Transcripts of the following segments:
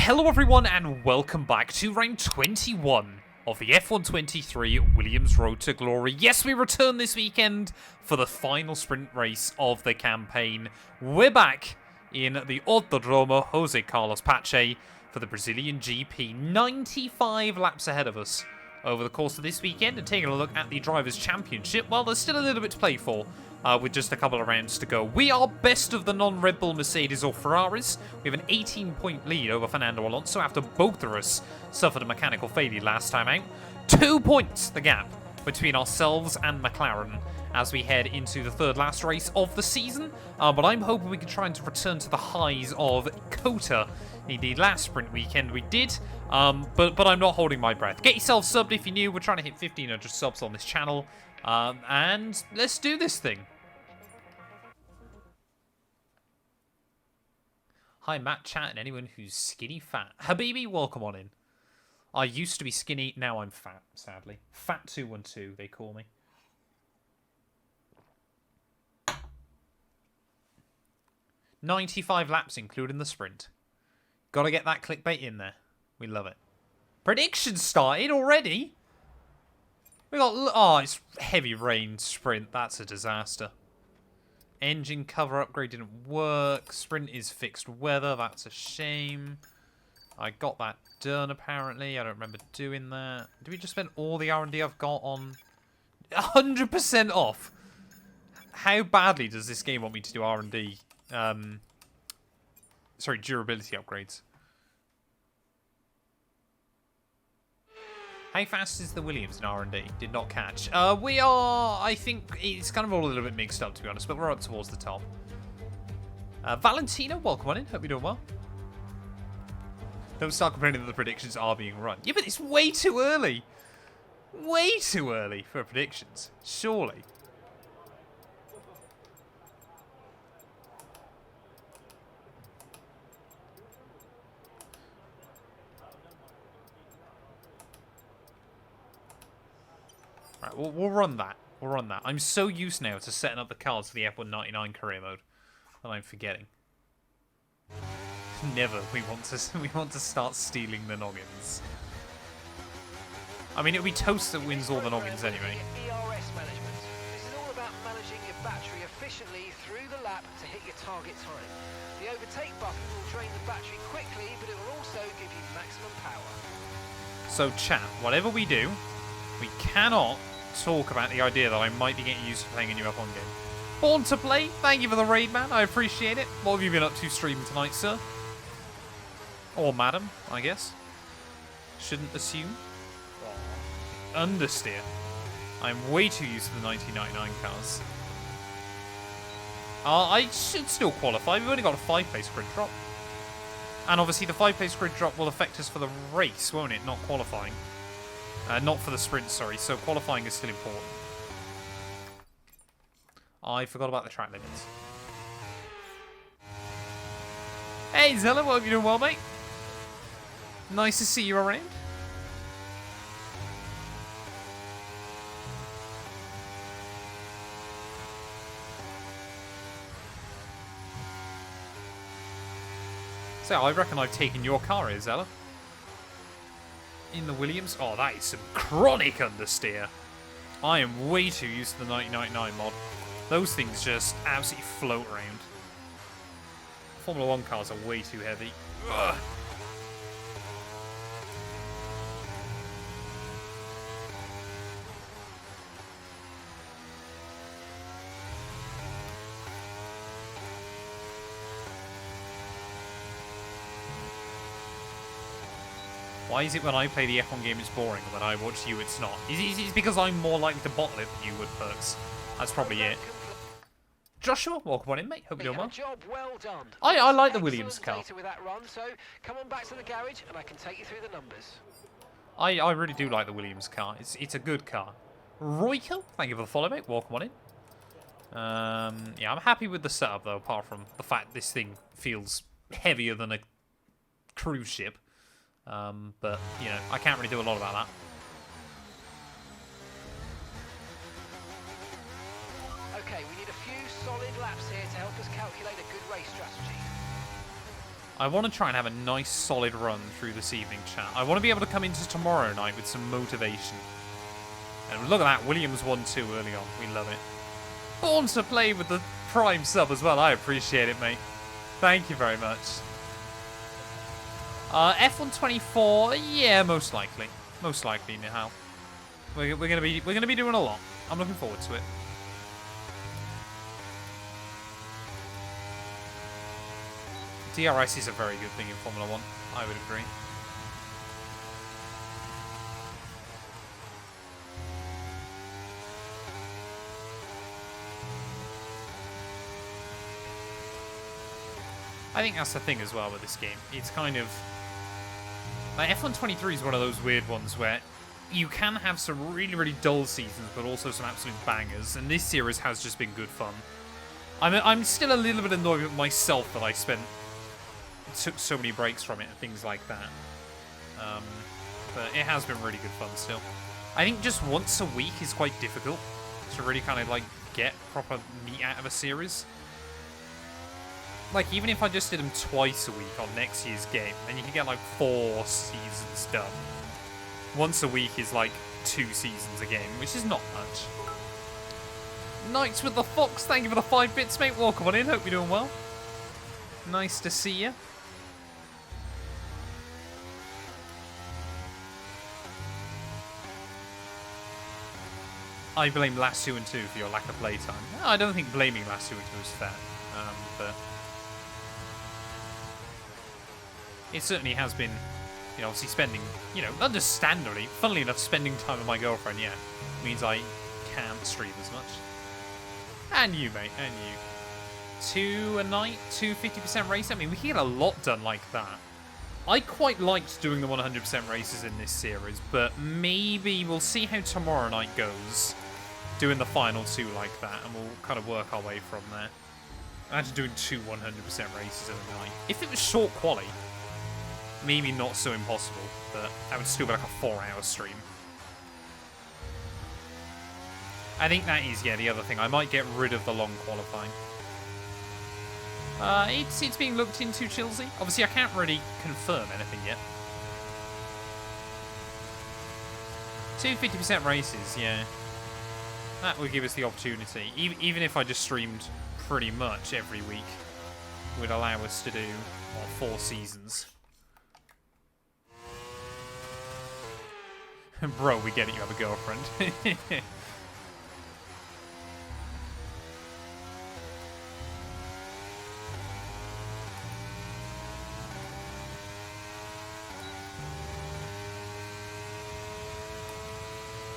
Hello everyone and welcome back to round 21 of the F123 Williams Road to Glory. Yes, we return this weekend for the final sprint race of the campaign. We're back in the Autodromo Jose Carlos Pache for the Brazilian GP. 95 laps ahead of us over the course of this weekend, and taking a look at the Drivers' Championship, well, there's still a little bit to play for. With just a couple of rounds to go. We are best of the non-Red Bull Mercedes or Ferraris. We have an 18-point lead over Fernando Alonso after both of us suffered a mechanical failure last time out. 2 points the gap between ourselves and McLaren as we head into the third last race of the season. But I'm hoping we can try and return to the highs of COTA. Indeed, last sprint weekend we did, but I'm not holding my breath. Get yourself subbed if you're new. We're trying to hit 1,500 subs on this channel. And let's do this thing. Hi, Matt, chat, and anyone who's skinny fat. Habibi, welcome on in. I used to be skinny, now I'm fat, sadly. Fat 212, they call me. $95 laps, including the sprint. Gotta get that clickbait in there. We love it. Predictions started already? We got... Oh, it's heavy rain sprint. That's a disaster. Engine cover upgrade didn't work. Sprint is fixed weather. That's a shame. I got that done, apparently. I don't remember doing that. Did we just spend all the R&D I've got on... 100% off? How badly does this game want me to do R&D? Sorry, durability upgrades. How fast is the Williams in R&D? Did not catch. We are, I think, it's kind of all a little bit mixed up, to be honest, but we're up towards the top. Valentina, welcome on in. Hope you're doing well. Don't start complaining that the predictions are being run. Yeah, but it's way too early. Way too early for predictions. Surely. Right, we'll run that. We'll run that. I'm so used now to setting up the cars for the F199 career mode that I'm forgetting. Never. We want to start stealing the noggins. I mean, it'll be Toast that wins all the noggins anyway. ERS management. This is all about managing your battery efficiently through the lap to hit your target time. The overtake button will drain the battery quickly, but it will also give you maximum power. So, chat, whatever we do, we cannot talk about the idea that I might be getting used to playing a new F1 game. Born to play, thank you for the raid, man. I appreciate it. What have you been up to streaming tonight, sir? Or madam, I guess. Shouldn't assume. Understeer. I'm way too used to the 1999 cars. I should still qualify. We've only got a 5-place grid drop. And obviously the 5-place grid drop will affect us for the race, won't it? Not qualifying. Not for the sprint, sorry. So qualifying is still important. I forgot about the track limits. Hey, Zella, what have you doing well, mate? Nice to see you around. So, I reckon I've taken your car here, Zella. In the Williams. Oh, that is some chronic understeer. I am way too used to the 1999 mod. Those things just absolutely float around. Formula 1 cars are way too heavy. Ugh. Why is it when I play the F1 game it's boring, and when I watch you it's not? It's because I'm more likely to bottle it than you would, Perks. That's probably it. Joshua, welcome on in, mate. Hope you're doing well. Job well done. I like the Williams car. With that run, so come on back to the garage and I can take you through the numbers. I really do like the Williams car. It's a good car. Royko, thank you for the follow, mate. Welcome on in. Yeah, I'm happy with the setup, though, apart from the fact this thing feels heavier than a cruise ship. But, you know, I can't really do a lot about that. Okay, we need a few solid laps here to help us calculate a good race strategy. I want to try and have a nice solid run through this evening, chat. I want to be able to come into tomorrow night with some motivation. And look at that, Williams 1-2 early on. We love it. Born to play with the Prime sub as well. I appreciate it, mate. Thank you very much. F124, yeah, most likely. Most likely, Nihal. We're gonna be doing a lot. I'm looking forward to it. DRS is a very good thing in Formula 1. I would agree. I think that's the thing as well with this game. It's kind of... like F123 is one of those weird ones where you can have some really, really dull seasons, but also some absolute bangers. And this series has just been good fun. I'm still a little bit annoyed with myself that I took so many breaks from it and things like that. But it has been really good fun still. I think just once a week is quite difficult to really kind of like get proper meat out of a series. Like, even if I just did them twice a week on next year's game, then you can get like 4 seasons done. Once a week is like 2 seasons a game, which is not much. Knights with the Fox, thank you for the 5 bits, mate. Welcome on in, hope you're doing well. Nice to see you. I blame last 2 and 2 for your lack of playtime. No, I don't think blaming last 2 and 2 is fair, but it certainly has been, you know, obviously spending, you know, understandably, funnily enough, spending time with my girlfriend, yeah, means I can't stream as much. And you, mate, and you. 2 a night, 2 50% race. I mean, we can get a lot done like that. I quite liked doing the 100% races in this series, but maybe we'll see how tomorrow night goes, doing the final 2 like that, and we'll kind of work our way from there. Imagine doing 2 100% races in a night. If it was short quali, maybe not so impossible, but that would still be like a 4-hour stream. I think that is, yeah, the other thing. I might get rid of the long qualifying. It's being looked into, Chilsea. Obviously, I can't really confirm anything yet. 2 50% races, yeah. That would give us the opportunity. Even if I just streamed pretty much every week, would allow us to do, what, 4 seasons. Bro, we get it, you have a girlfriend.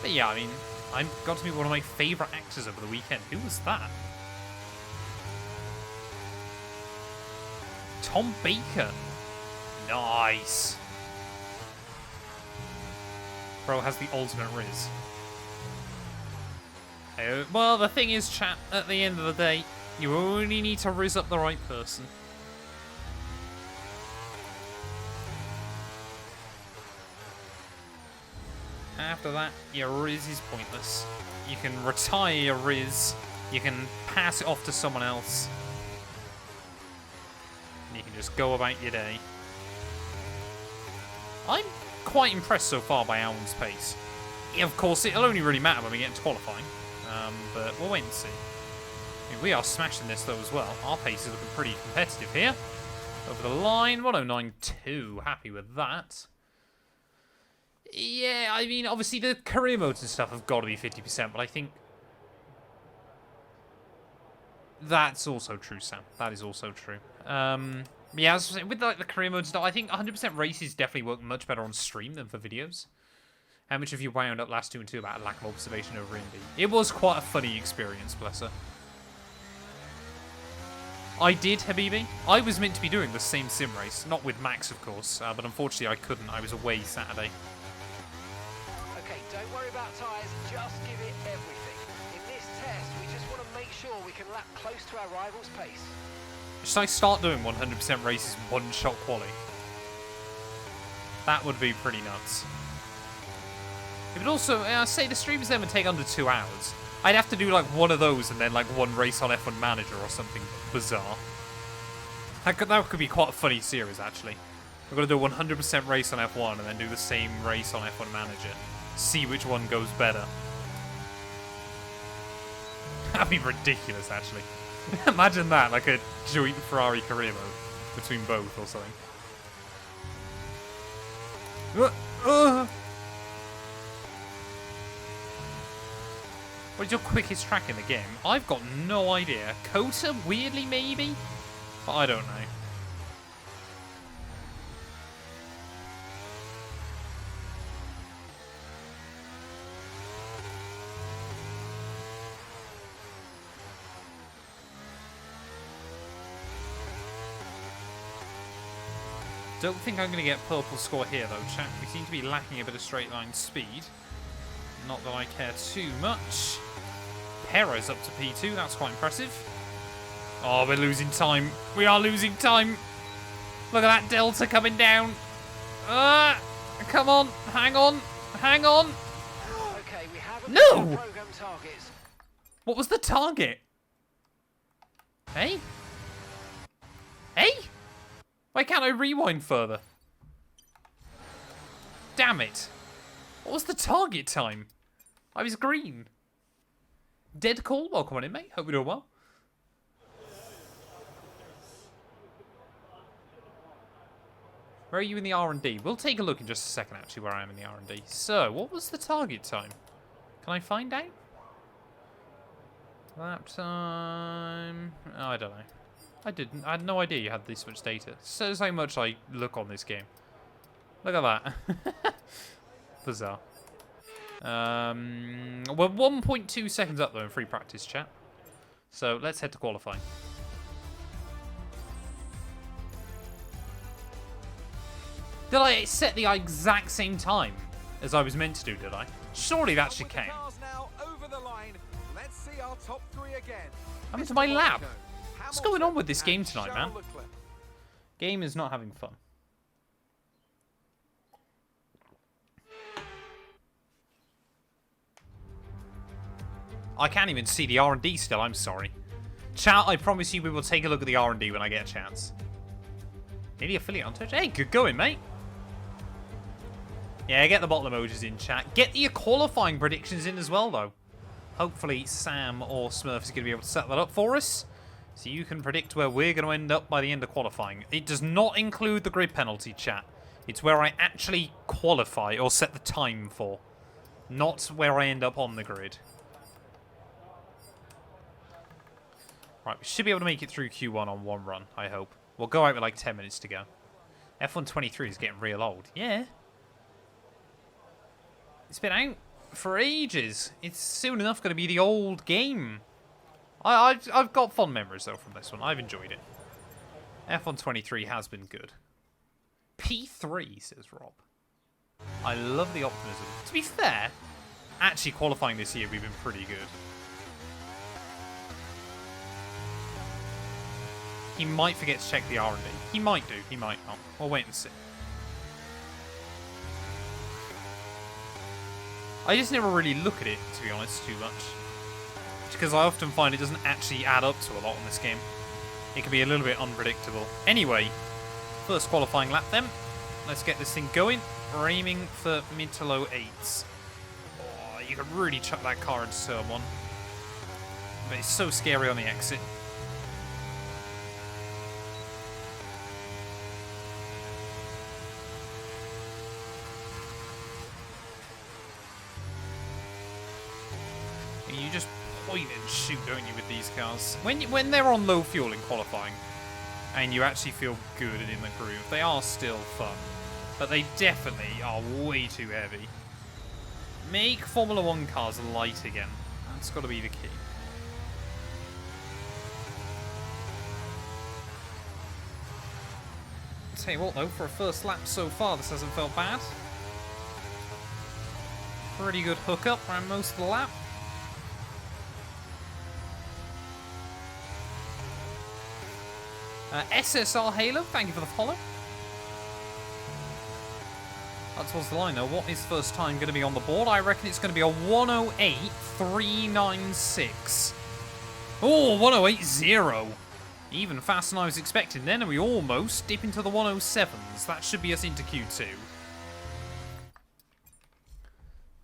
But yeah, I mean, I got to meet one of my favourite actors over the weekend. Who was that? Tom Baker. Nice. Bro has the ultimate Riz. Well, the thing is, chat, at the end of the day, you only need to Riz up the right person. After that, your Riz is pointless. You can retire your Riz, you can pass it off to someone else, and you can just go about your day. I'm quite impressed so far by Alan's pace. Yeah, of course, it'll only really matter when we get into qualifying, but we'll wait and see. I mean, we are smashing this, though, as well. Our pace is looking pretty competitive here. Over the line, 109.2. Happy with that. Yeah, I mean, obviously the career modes and stuff have got to be 50%, but I think that's also true, Sam. That is also true. Yeah, as I was saying, with like the career mode stuff, I think 100% races definitely work much better on stream than for videos. How much have you wound up last 2 and 2 about a lack of observation over Indy? It was quite a funny experience, bless her. I did, Habibi. I was meant to be doing the same sim race, not with Max, of course, but unfortunately I couldn't. I was away Saturday. Okay, don't worry about tyres, just give it everything. In this test, we just want to make sure we can lap close to our rival's pace. Should I start doing 100% races one-shot quali? That would be pretty nuts. It would also, say the streams then would take under 2 hours. I'd have to do like one of those and then like one race on F1 Manager or something bizarre. That could be quite a funny series, actually. We're going to do a 100% race on F1 and then do the same race on F1 Manager. See which one goes better. That'd be ridiculous, actually. Imagine that, like a joint Ferrari career mode between both or something. What is your quickest track in the game? I've got no idea. Kota, weirdly, maybe? But I don't know. Don't think I'm going to get purple score here, though, chat. We seem to be lacking a bit of straight line speed. Not that I care too much. Perez up to P2. That's quite impressive. Oh, we're losing time. We are losing time. Look at that delta coming down. Come on. Hang on. Hang on. Okay, we have No! program targets. What was the target? Hey? Hey? Why can't I rewind further? Damn it. What was the target time? I was green. Dead call? Welcome on in, mate. Hope you're doing well. Where are you in the R&D? We'll take a look in just a second, actually, where I am in the R&D. So, what was the target time? Can I find out? Lap time... Oh, I don't know. I didn't. I had no idea you had this much data. Says how much I look on this game. Look at that. Bizarre. We're 1.2 seconds up, though, in free practice, chat. So, let's head to qualifying. Did I set the exact same time as I was meant to do, did I? Surely that should count. I'm into my lap. What's going on with this game tonight, man? Game is not having fun. I can't even see the R&D still, I'm sorry. Chat, I promise you we will take a look at the R&D when I get a chance. Maybe affiliate on Twitch? Hey, good going, mate. Yeah, get the bottle emojis in, chat. Get your qualifying predictions in as well, though. Hopefully Sam or Smurf is going to be able to set that up for us. So you can predict where we're going to end up by the end of qualifying. It does not include the grid penalty, chat. It's where I actually qualify or set the time for. Not where I end up on the grid. Right, we should be able to make it through Q1 on one run, I hope. We'll go out with like 10 minutes to go. F1 23 is getting real old. Yeah. It's been out for ages. It's soon enough going to be the old game. I've got fond memories, though, from this one. I've enjoyed it. F1 23 has been good. P3, says Rob. I love the optimism. To be fair, actually qualifying this year, we've been pretty good. He might forget to check the R&D. He might do. He might not. We'll wait and see. I just never really look at it, to be honest, too much. Because I often find it doesn't actually add up to a lot in this game. It can be a little bit unpredictable. Anyway, first qualifying lap then. Let's get this thing going. We're aiming for mid to low 8s. Oh, you can really chuck that car into turn 1. But it's so scary on the exit. You just point and shoot, don't you, with these cars? When they're on low fuel in qualifying, and you actually feel good and in the groove, they are still fun. But they definitely are way too heavy. Make Formula 1 cars light again. That's got to be the key. Tell you what, though, for a first lap so far, this hasn't felt bad. Pretty good hookup around most of the lap. SSR Halo, thank you for the follow. That was the line though. What is first time going to be on the board? I reckon it's going to be a 108.396. Oh, 108.0. Even faster than I was expecting then, and we almost dip into the 107s. That should be us into Q2.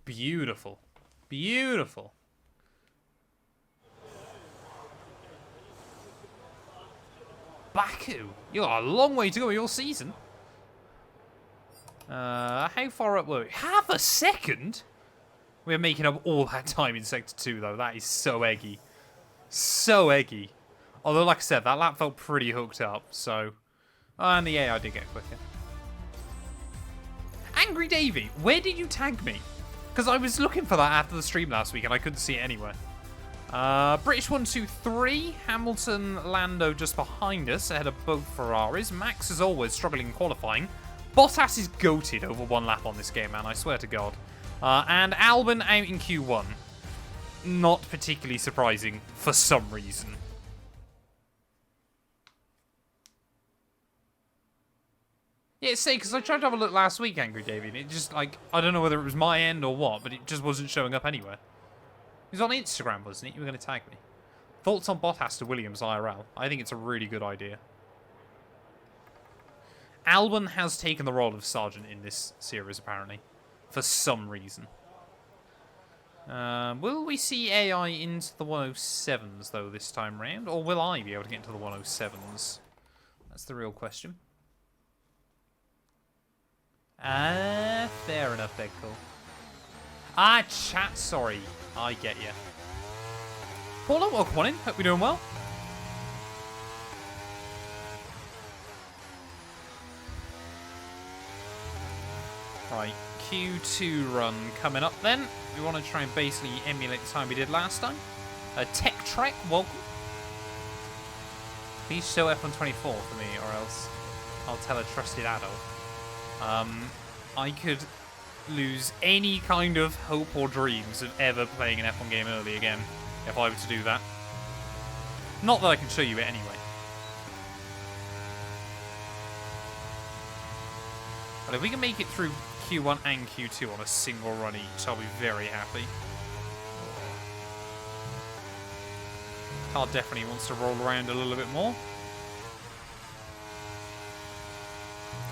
Beautiful. Beautiful. Baku, you've got a long way to go in your season. How far up were we? Half a second? We're making up all that time in Sector 2, though. That is so eggy. So eggy. Although, like I said, that lap felt pretty hooked up, so... and the AI did get quicker. Angry Davey, where did you tag me? Because I was looking for that after the stream last week, and I couldn't see it anywhere. British 1-2-3, Hamilton, Lando just behind us, ahead of both Ferraris. Max, as always, struggling in qualifying. Bottas is goated over one lap on this game, man, I swear to God. And Albon out in Q1. Not particularly surprising, for some reason. Yeah, say, because I tried to have a look last week, Angry Davey, and it just, like, I don't know whether it was my end or what, but it just wasn't showing up anywhere. He was on Instagram, wasn't he? You were going to tag me. Thoughts on Bottas to Williams IRL? I think it's a really good idea. Albon has taken the role of Sergeant in this series, apparently. For some reason. Will we see AI into the 107s, though, this time round? Or will I be able to get into the 107s? That's the real question. Fair enough, Bedcool. Chat, sorry. I get you. Paula, welcome on in. Hope you're doing well. Right, Q2 run coming up then. We want to try and basically emulate the time we did last time. Tech Trek, welcome. Please show F124 for me, or else I'll tell a trusted adult. I could lose any kind of hope or dreams of ever playing an F1 game early again if I were to do that. Not that I can show you it anyway. But if we can make it through Q1 and Q2 on a single run each, I'll be very happy. Car definitely wants to roll around a little bit more.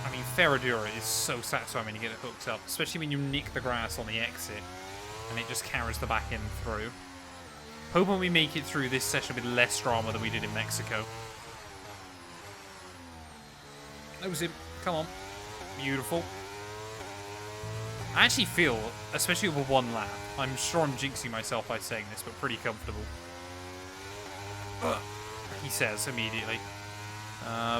I mean, Ferradura is so satisfying when you get it hooked up, especially when you nick the grass on the exit and it just carries the back end through. Hoping we make it through this session with less drama than we did in Mexico. That was it. Come on. Beautiful. I actually feel, especially over one lap, I'm sure I'm jinxing myself by saying this, but pretty comfortable. He says immediately.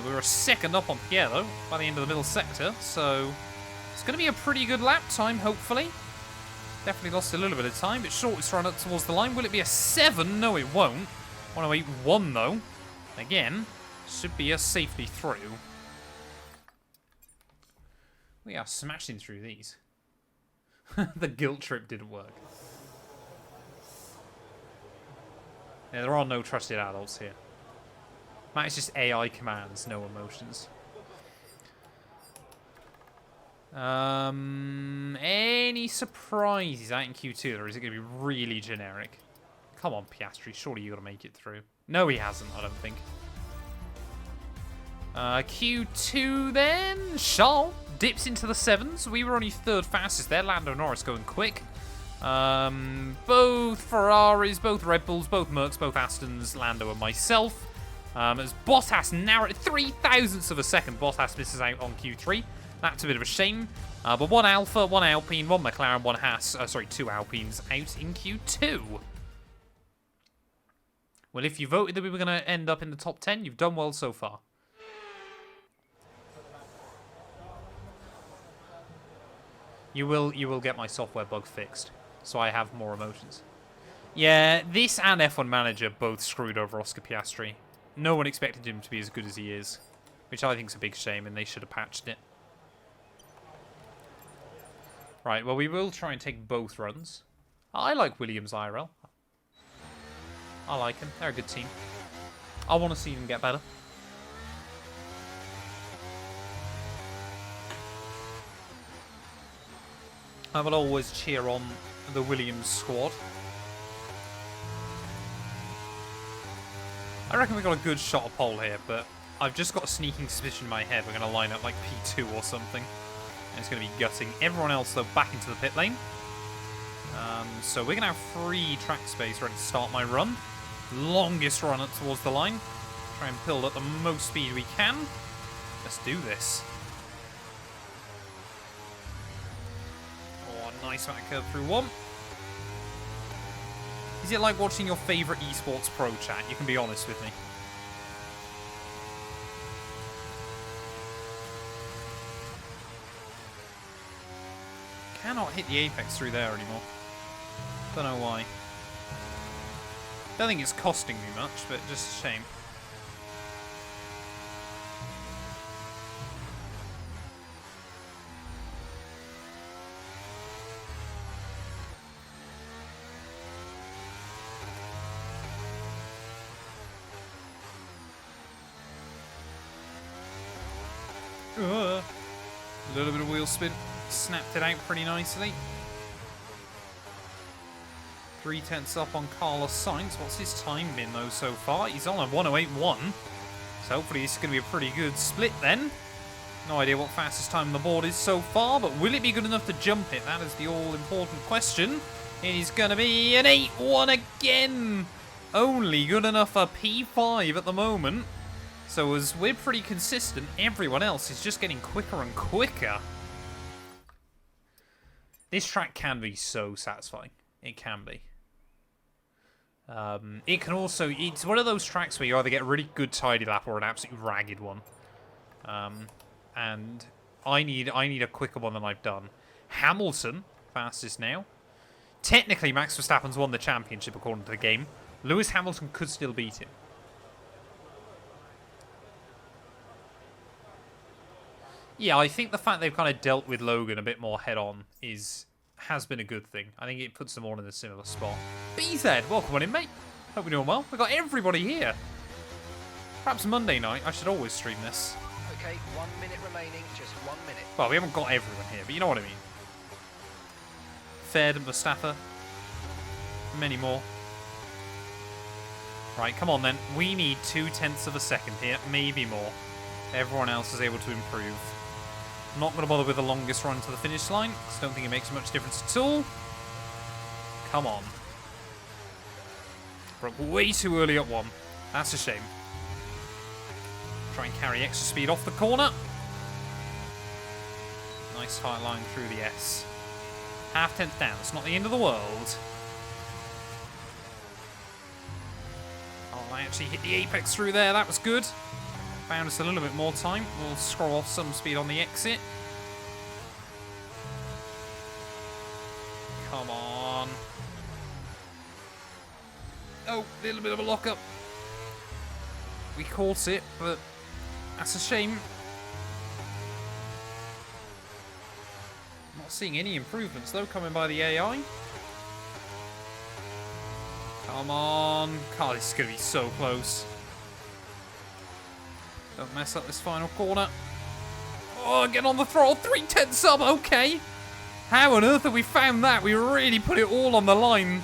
We were a second up on Pierre, though, by the end of the middle sector, so it's going to be a pretty good lap time, hopefully. Definitely lost a little bit of time, but shortest run up towards the line. Will it be a 7? No, it won't. 108.1, though. Again, should be a safely through. We are smashing through these. The guilt trip didn't work. Yeah, there are no trusted adults here. That is just AI commands, no emotions. Any surprises out in Q2, or is it going to be really generic? Come on, Piastri, surely you've got to make it through. No, he hasn't, I don't think. Q2 then. Charles dips into the 7s. We were only third fastest there. Lando Norris going quick. Both Ferraris, both Red Bulls, both Mercs, both Astons, Lando and myself. As Bottas narrowed 0.003 of a second, Bottas misses out on Q3. That's a bit of a shame. But one Alpha, one Alpine, one McLaren, one Haas. Sorry, two Alpines out in Q2. Well, if you voted that we were going to end up in the top 10, you've done well so far. You will get my software bug fixed, so I have more emotions. Yeah, this and F1 Manager both screwed over Oscar Piastri. No one expected him to be as good as he is, which I think is a big shame, and they should have patched it. Right, well, we will try and take both runs. I like Williams IRL. I like them. They're a good team. I want to see them get better. I will always cheer on the Williams squad. I reckon we got a good shot of pole here, but I've just got a sneaking suspicion in my head we're going to line up like P2 or something. And it's going to be gutting everyone else, though, back into the pit lane. So we're going to have free track space ready to start my run. Longest run up towards the line. Try and build at the most speed we can. Let's do this. Oh, nice amount of curve through one. Is it like watching your favourite esports pro chat? You can be honest with me. Cannot hit the apex through there anymore. Don't know why. Don't think it's costing me much, but just a shame. A little bit of wheel spin. Snapped it out pretty nicely. 3/10 up on Carlos Sainz. What's his time been, though, so far? He's on a 1:08.1. So hopefully this is going to be a pretty good split then. No idea what fastest time on the board is so far, but will it be good enough to jump it? That is the all-important question. It is going to be an 8.1 again. Only good enough for P5 at the moment. So as we're pretty consistent, everyone else is just getting quicker and quicker. This track can be so satisfying. It can be. It can also... It's one of those tracks where you either get a really good tidy lap or an absolutely ragged one. And I need a quicker one than I've done. Hamilton, fastest now. Technically, Max Verstappen's won the championship according to the game. Lewis Hamilton could still beat him. Yeah, I think the fact they've kind of dealt with Logan a bit more head-on has been a good thing. I think it puts them all in a similar spot. BZ, welcome on in, mate. Hope you're doing well. We've got everybody here. Perhaps Monday night. I should always stream this. Okay, 1 minute remaining, just 1 minute. Well, we haven't got everyone here, but you know what I mean. Fed and Mustafa. Many more. Right, come on then. We need 0.2 of a second here, maybe more. Everyone else is able to improve. I'm not going to bother with the longest run to the finish line, because I don't think it makes much difference at all. Come on. Broke way too early at one. That's a shame. Try and carry extra speed off the corner. Nice tight line through the S. 0.5 down. It's not the end of the world. Oh, I actually hit the apex through there. That was good. Found us a little bit more time. We'll scroll off some speed on the exit. Come on. Oh, a little bit of a lock-up. We caught it, but that's a shame. Not seeing any improvements, though, coming by the AI. Come on. God, this is going to be so close. Don't mess up this final corner. Oh, get on the throttle. 3/10 sub, okay. How on earth have we found that? We really put it all on the line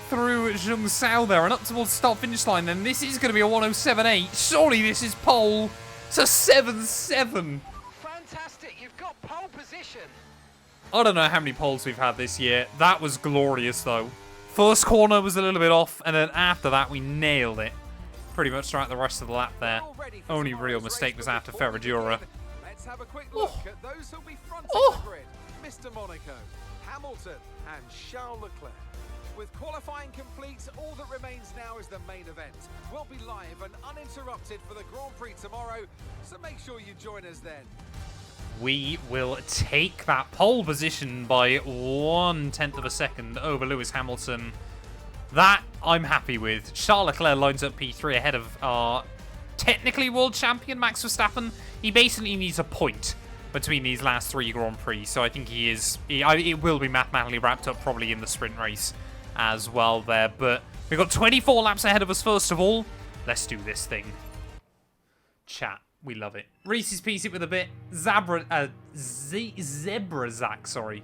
through Zheng Sao there and up towards the start-finish line. Then this is going to be a 1:07.8. Surely this is pole. It's a 7.7. Fantastic, you've got pole position. I don't know how many poles we've had this year. That was glorious, though. First corner was a little bit off, and then after that, we nailed it. Pretty much throughout the rest of the lap there. Only real mistake was after Ferradura. Let's have a quick look at those who'll be fronting the grid. Mr. Monaco, Hamilton and Charles Leclerc. With qualifying complete, all that remains now is the main event. We'll be live and uninterrupted for the Grand Prix tomorrow, so make sure you join us then. We will take that pole position by 0.1 of a second over Lewis Hamilton. That I'm happy with. Charles Leclerc lines up P3 ahead of our technically world champion, Max Verstappen. He basically needs a point between these last 3 Grand Prix, so I think he is... it will be mathematically wrapped up probably in the sprint race as well there, but we've got 24 laps ahead of us first of all. Let's do this thing. Chat, we love it. Reese's Piece it with a bit. Zebrazak, sorry.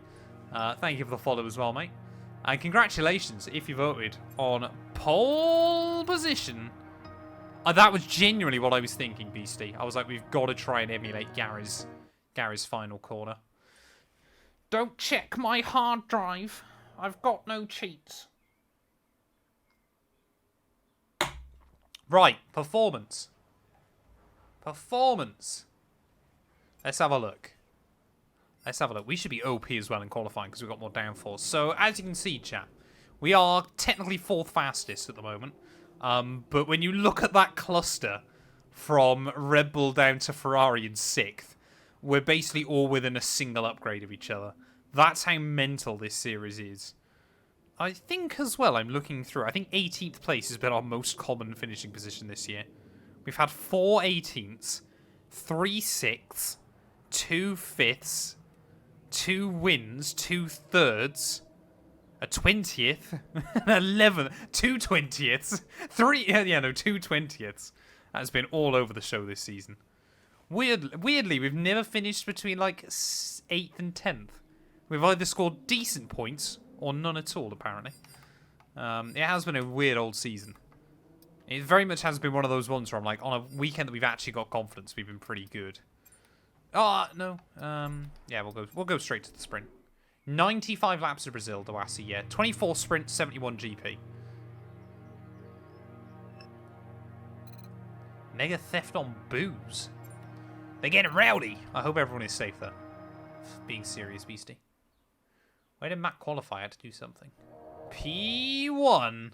Thank you for the follow as well, mate. And congratulations if you voted on pole position That was genuinely what I was thinking, Beastie. I was like, we've got to try and emulate Gary's final corner. Don't check my hard drive. I've got no cheats. Right, performance. Performance. Let's have a look. Let's have a look. We should be OP as well in qualifying because we've got more downforce. So, as you can see, chat, we are technically 4th fastest at the moment. But when you look at that cluster from Red Bull down to Ferrari in 6th, we're basically all within a single upgrade of each other. That's how mental this series is. I think as well, I'm looking through, I think 18th place has been our most common finishing position this year. We've had 4 18ths, 3 6ths, 2 5ths, 2 wins, 2 3rds, a 20th, an 11th, 2 20ths, 2 20ths. That's been all over the show this season. Weirdly, we've never finished between like 8th and 10th. We've either scored decent points or none at all, apparently. It has been a weird old season. It very much has been one of those ones where I'm like, on a weekend that we've actually got confidence, we've been pretty good. Oh, no. Yeah, we'll go straight to the sprint. 95 laps of Brazil, Dawasi, yeah. 24 sprint, 71 GP. Mega theft on booze. They're getting rowdy. I hope everyone is safe, though. Being serious, Beastie. Where did Matt qualify? I had to do something. P1.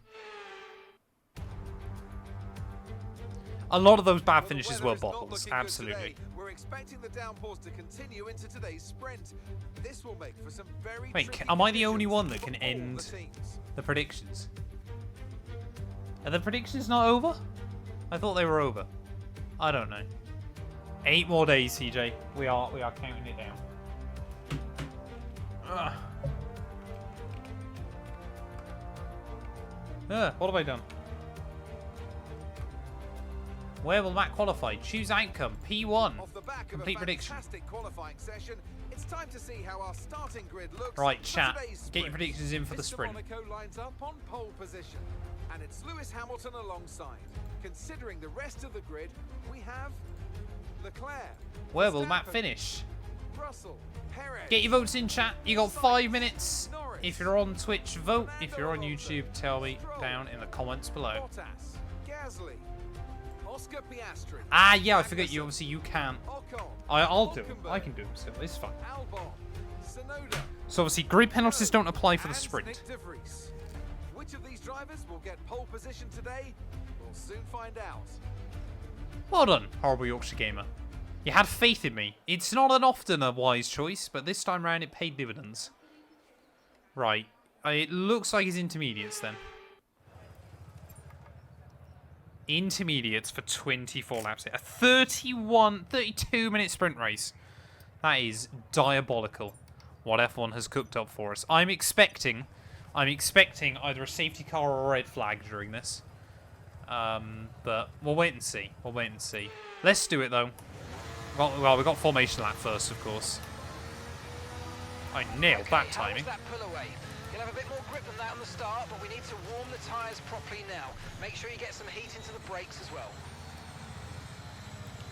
A lot of those bad finishes were bobbles. Absolutely. We're expecting the downpours to continue into today's sprint. This will make for some very Wait, am I the only one that can end the predictions? Are the predictions not over? I thought they were over. I don't know. 8 more days, CJ. We are counting it down. What have I done? Where will Matt qualify? Choose outcome. P1. Off the back of Complete a prediction. fantastic qualifying session, it's time to see how our starting grid looks. Right, for chat. today's Get your sprint. predictions in for the Mr. sprint. Monaco lines up on pole position, and it's Lewis Hamilton alongside. Considering the rest of the grid, we have Leclerc. Where will Matt Verstappen, finish? Russell, Perez. Get your votes in, chat. You got 5 minutes. Norris, If you're on Twitch, vote. If you're on Fernando YouTube, Alonso, tell me Stroll, down in the comments below. Bottas, Gasly, Oscar Piastri. Ah, yeah, I forget you. Obviously, you can't. Ocon, I'll do it. Hulkenberg, I can do it still. It's fine. Albon, Tsunoda. So obviously, grid penalties don't apply for the And sprint. Nick de Vries. Which of these drivers will get pole position today? We'll soon find out. Well done, horrible Yorkshire gamer. You had faith in me. It's not an often a wise choice, but this time round it paid dividends. Right. It looks like it's intermediates then. Intermediates for 24 laps. A 32-minute sprint race. That is diabolical. What F1 has cooked up for us. I'm expecting either a safety car or a red flag during this. But we'll wait and see. We'll wait and see. Let's do it though. Well, we got formation lap first, of course. I nailed that How was timing. that pull away? You'll have a bit more grip than that on the start, but we need to warm the tyres properly now. Make sure you get some heat into the brakes as well.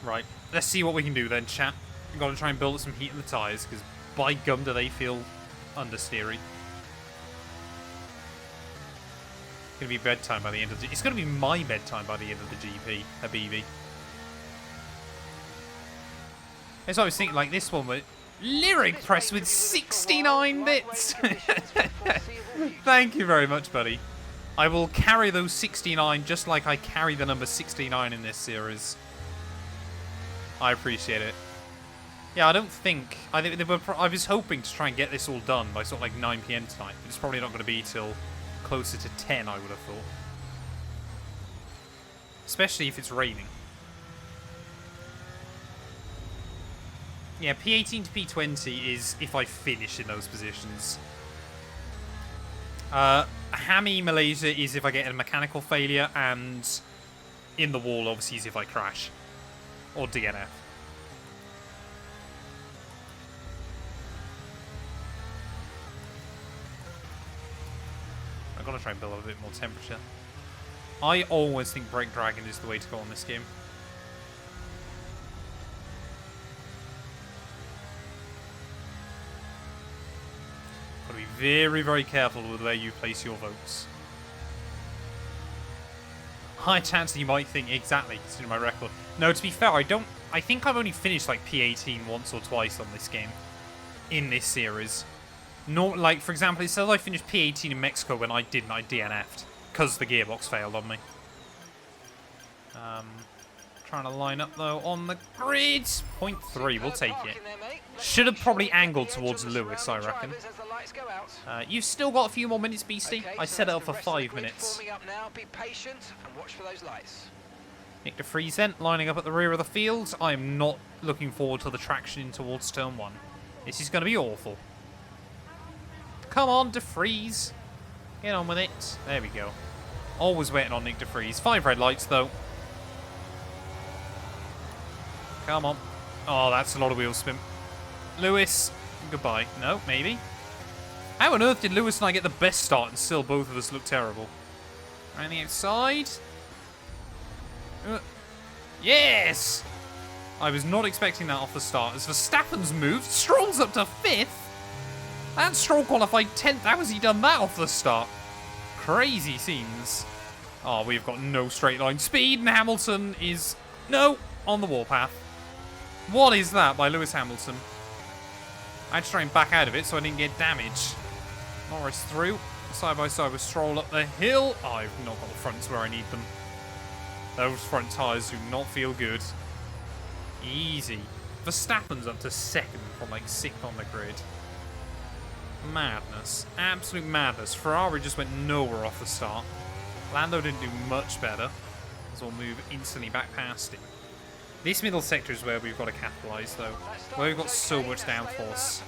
Right. Let's see what we can do then, chat. We've got to try and build up some heat in the tyres, because by gum do they feel understeery. It's going to be bedtime by the end of the... It's going to be my bedtime by the end of the GP, Habibi. That's what I was thinking, like this one, with Lyric Press with 69 bits. Thank you very much, buddy. I will carry those 69 just like I carry the number 69 in this series. I appreciate it. Yeah, I think I was hoping to try and get this all done by sort of like 9 PM tonight, but it's probably not going to be till closer to 10, I would have thought. Especially if it's raining. Yeah, P18 to P20 is if I finish in those positions. Hammy Malaysia is if I get a mechanical failure, and in the wall obviously is if I crash. Or DNF. I'm gonna try and build up a bit more temperature. I always think Brake Dragon is the way to go on this game. Got to be very, very careful with where you place your votes. High chance that you might think exactly, considering my record. No, to be fair, I think I've only finished like P18 once or twice on this game. In this series. Not like, for example, it says I finished P18 in Mexico when I didn't. I DNF'd. Because the gearbox failed on me. Trying to line up, though, on the grid. 0.3, we'll take it. Should have probably angled towards Lewis, I reckon. You've still got a few more minutes, Beastie. I set it up for 5 minutes. Nick de Vries then, lining up at the rear of the field. I am not looking forward to the traction in towards turn 1. This is going to be awful. Come on, de Vries. Get on with it. There we go. Always waiting on Nick de Vries. 5 red lights, though. Come on. Oh, that's a lot of wheel spin. Lewis, goodbye. No, maybe. How on earth did Lewis and I get the best start and still both of us look terrible? Around the outside. Yes! I was not expecting that off the start. As Verstappen's moved, Stroll's up to 5th. And Stroll qualified 10th. How has he done that off the start? Crazy scenes. Oh, we've got no straight line speed, and Hamilton is... No! On the warpath. What is that by Lewis Hamilton? I had to try and back out of it so I didn't get damage. Norris through. Side by side with Stroll up the hill. Oh, I've not got the fronts where I need them. Those front tyres do not feel good. Easy. Verstappen's up to 2nd from like 6th on the grid. Madness. Absolute madness. Ferrari just went nowhere off the start. Lando didn't do much better. As we'll move instantly back past him. This middle sector is where we've got to capitalise, though. Where we've got so much downforce.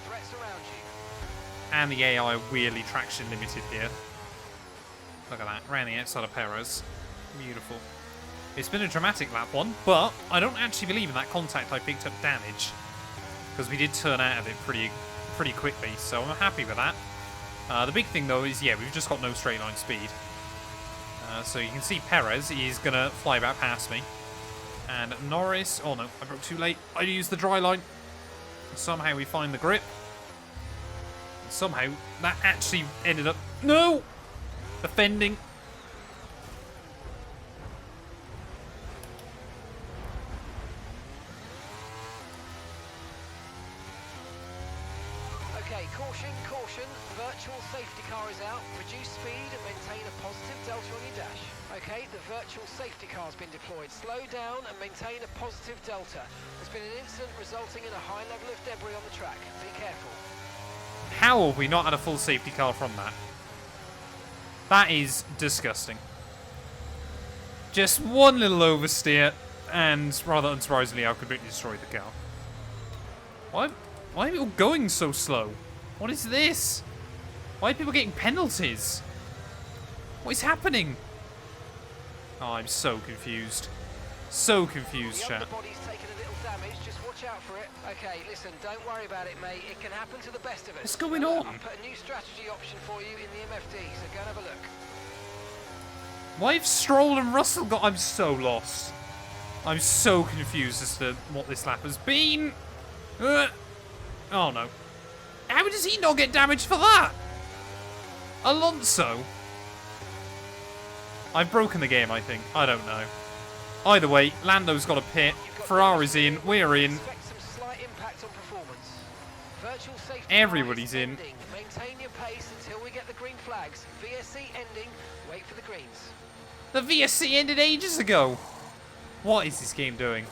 And the AI weirdly traction limited here. Look at that. Around the outside of Perez. Beautiful. It's been a dramatic lap one, but I don't actually believe in that contact I picked up damage. Because we did turn out of it pretty quickly, so I'm happy with that. The big thing, though, is, yeah, we've just got no straight line speed. So you can see Perez is going to fly back past me. And Norris... Oh, no, I broke too late. I used the dry line. Somehow we find the grip. Somehow that actually ended up... No! Defending. Okay, caution, caution. Virtual safety car is out. Reduce speed and maintain a positive delta on your dash. Okay, the virtual safety car has been deployed. Slow down and maintain a positive delta. There's been an incident resulting in a high level of debris on the track. Be careful. How have we not had a full safety car from that? That is disgusting. Just one little oversteer, and rather unsurprisingly, I completely destroyed the car. Why are people going so slow? What is this? Why are people getting penalties? What is happening? Oh, I'm so confused. So confused, chat. The body's taken a little damage. Just watch out for it. Okay, listen, don't worry about it, mate. It can happen to the best of us. What's going on? I'll put a new strategy option for you in the MFD, so go and have a look. Why have Stroll and Russell got... I'm so lost. I'm so confused as to what this lap has been. Oh, no. How does he not get damaged for that? Alonso? I've broken the game, I think. I don't know. Either way, Lando's got a pit. Ferrari's in. We're in. Everybody's in. Maintain your pace until we get the green flags. VSC ending. Wait for the greens. The VSC ended ages ago. What is this game doing?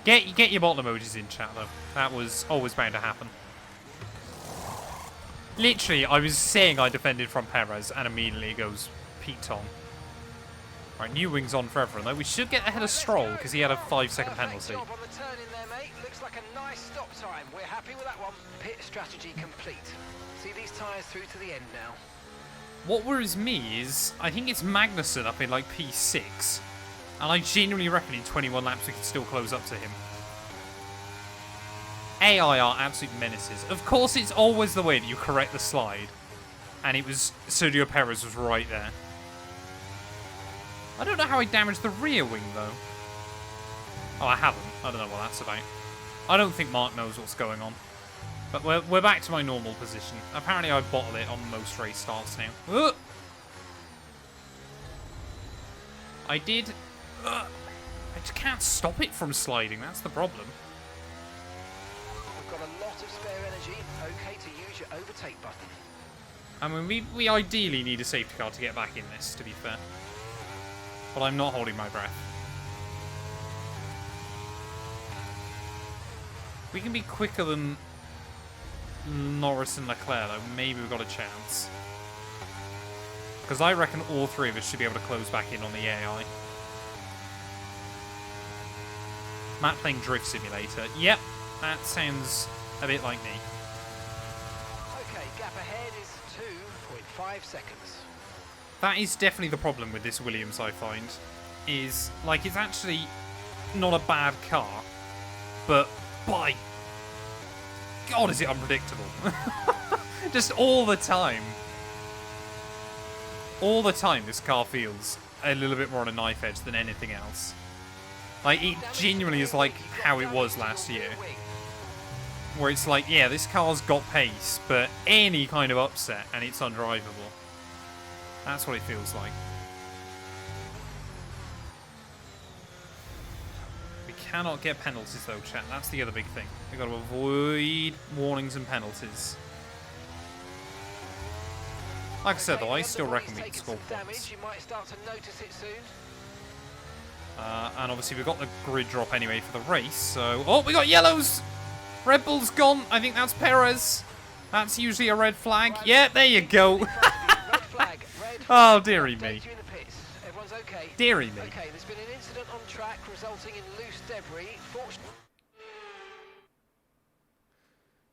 Get your bottle emojis in, chat, though. That was always bound to happen. Literally, I was saying I defended from Perez, and immediately it goes Pete on. Right, new wings on for everyone, though. We should get ahead of Stroll, because he had a 5-second penalty. Job on the turn in there, mate. Looks like a nice stop time. We're happy with that one. Pit strategy complete. See these tyres through to the end now. What worries me is, I think it's Magnussen up in, like, P6. And I genuinely reckon in 21 laps we can still close up to him. AI are absolute menaces. Of course, it's always the way that you correct the slide. And it was... Sergio Perez was right there. I don't know how I damaged the rear wing, though. Oh, I haven't. I don't know what that's about. I don't think Mark knows what's going on. But we're back to my normal position. Apparently I bottle it on most race starts now. I did... I just can't stop it from sliding. That's the problem. We've got a lot of spare energy. Okay to use your overtake button. I mean, we ideally need a safety car to get back in this, to be fair. But I'm not holding my breath. We can be quicker than Norris and Leclerc, though. Maybe we've got a chance. Because I reckon all three of us should be able to close back in on the AI. Matt playing Drift Simulator. Yep, that sounds a bit like me. Okay, gap ahead is 2.5 seconds. That is definitely the problem with this Williams, I find. Is, like, it's actually not a bad car, but by God, is it unpredictable. Just all the time. All the time, this car feels a little bit more on a knife edge than anything else. Like, it genuinely is like how it was last year. Where it's like, yeah, this car's got pace, but any kind of upset and it's undrivable. That's what it feels like. We cannot get penalties though, chat. That's the other big thing. We've got to avoid warnings and penalties. Like I said though, I still reckon we can score points. You might start to notice it soon. And obviously we've got the grid drop anyway for the race, so... Oh, we got yellows! Red Bull's gone. I think that's Perez. That's usually a red flag. Yeah, there you go. Oh, dearie me. Everyone's okay. Dearie me. Okay, there's been an incident on track resulting in loose debris.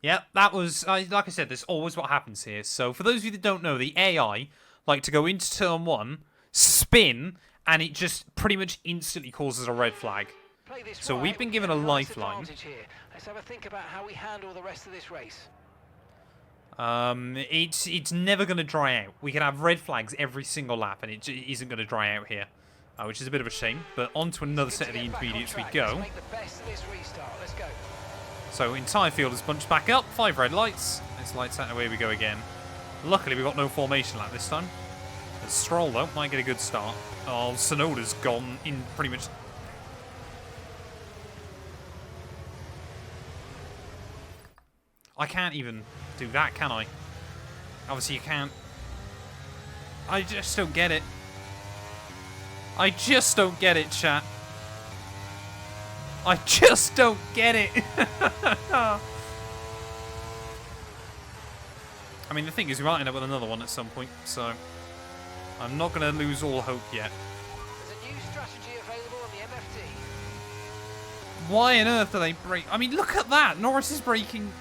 Yeah, that was, like I said, that's always what happens here. So for those of you that don't know, the AI like to go into turn one, spin, and it just pretty much instantly causes a red flag. So we've been given a lifeline. Let's have a think about how we handle the rest of this race. It's never going to dry out. We can have red flags every single lap, and it isn't going to dry out here, which is a bit of a shame. But on to another set of the intermediates we go. Let's make the best of this restart. Let's go. So entire field is bunched back up. 5 red lights. It's lights out, and away we go again. Luckily, we've got no formation lap this time. Stroll, though, might get a good start. Oh, Sonoda's gone in pretty much... I can't even do that, can I? Obviously, you can't. I just don't get it. I just don't get it, chat. I just don't get it. I mean, the thing is, we might end up with another one at some point, so... I'm not going to lose all hope yet. There's a new strategy available on the MFD. Why on earth do they brake? I mean, look at that. Norris is braking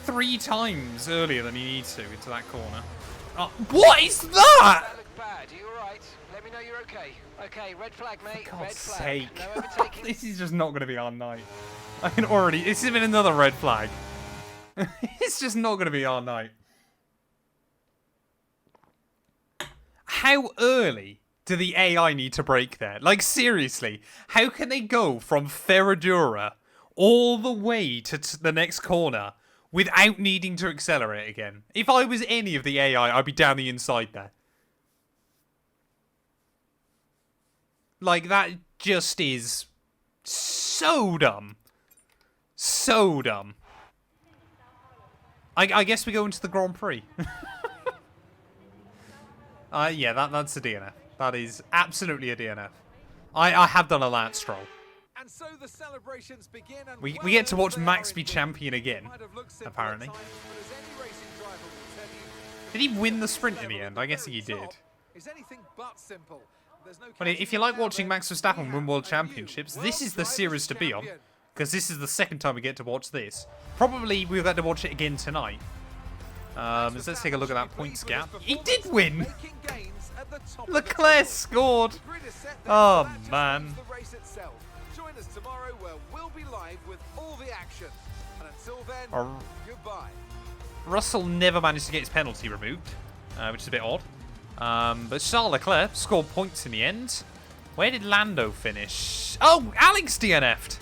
3 times earlier than he needs to into that corner. Oh, what is that? That looked bad. Are you alright? Let me know you're okay. Okay, red flag, mate. For red God's flag. sake. No overtaking. This is just not going to be our night. I can already... This has been another red flag. It's just not going to be our night. How early do the AI need to brake there? Like, seriously, how can they go from Ferradura all the way to the next corner without needing to accelerate again? If I was any of the AI, I'd be down the inside there. Like, that just is so dumb. So dumb. I guess we go into the Grand Prix. Yeah, that's a DNF. That is absolutely a DNF. I have done a Lance Stroll. And so the celebrations begin, and We get to watch Max be champion again, apparently. Did he win the sprint in the end? I guess he did. But if you like watching Max Verstappen win World Championships, this is the series to be on. Because this is the second time we get to watch this. Probably we'll get to watch it again tonight. Let's take a look at that points gap. He did win! Leclerc scored! Oh, man. Join us tomorrow where we'll be live with all the action. And until then, goodbye. Russell never managed to get his penalty removed, which is a bit odd. But Charles Leclerc scored points in the end. Where did Lando finish? Oh, Alex DNF'd.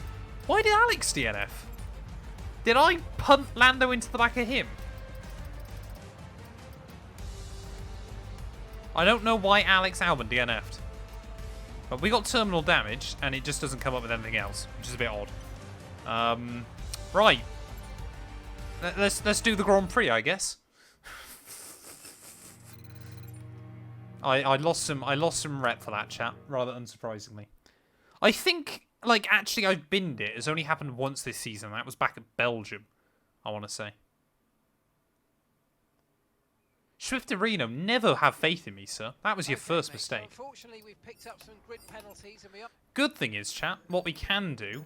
Why did Alex DNF? Did I punt Lando into the back of him? I don't know why Alex Albon DNF'd. But we got terminal damage, and it just doesn't come up with anything else, which is a bit odd. Right. Let's do the Grand Prix, I guess. I lost some rep for that, chat, rather unsurprisingly. I think, like, actually I've binned it. It's only happened once this season. That was back at Belgium, I want to say. Swift Reno, never have faith in me, sir. That was your first mistake. Unfortunately, we've picked up some grid penalties and we are... Good thing is, chat, what we can do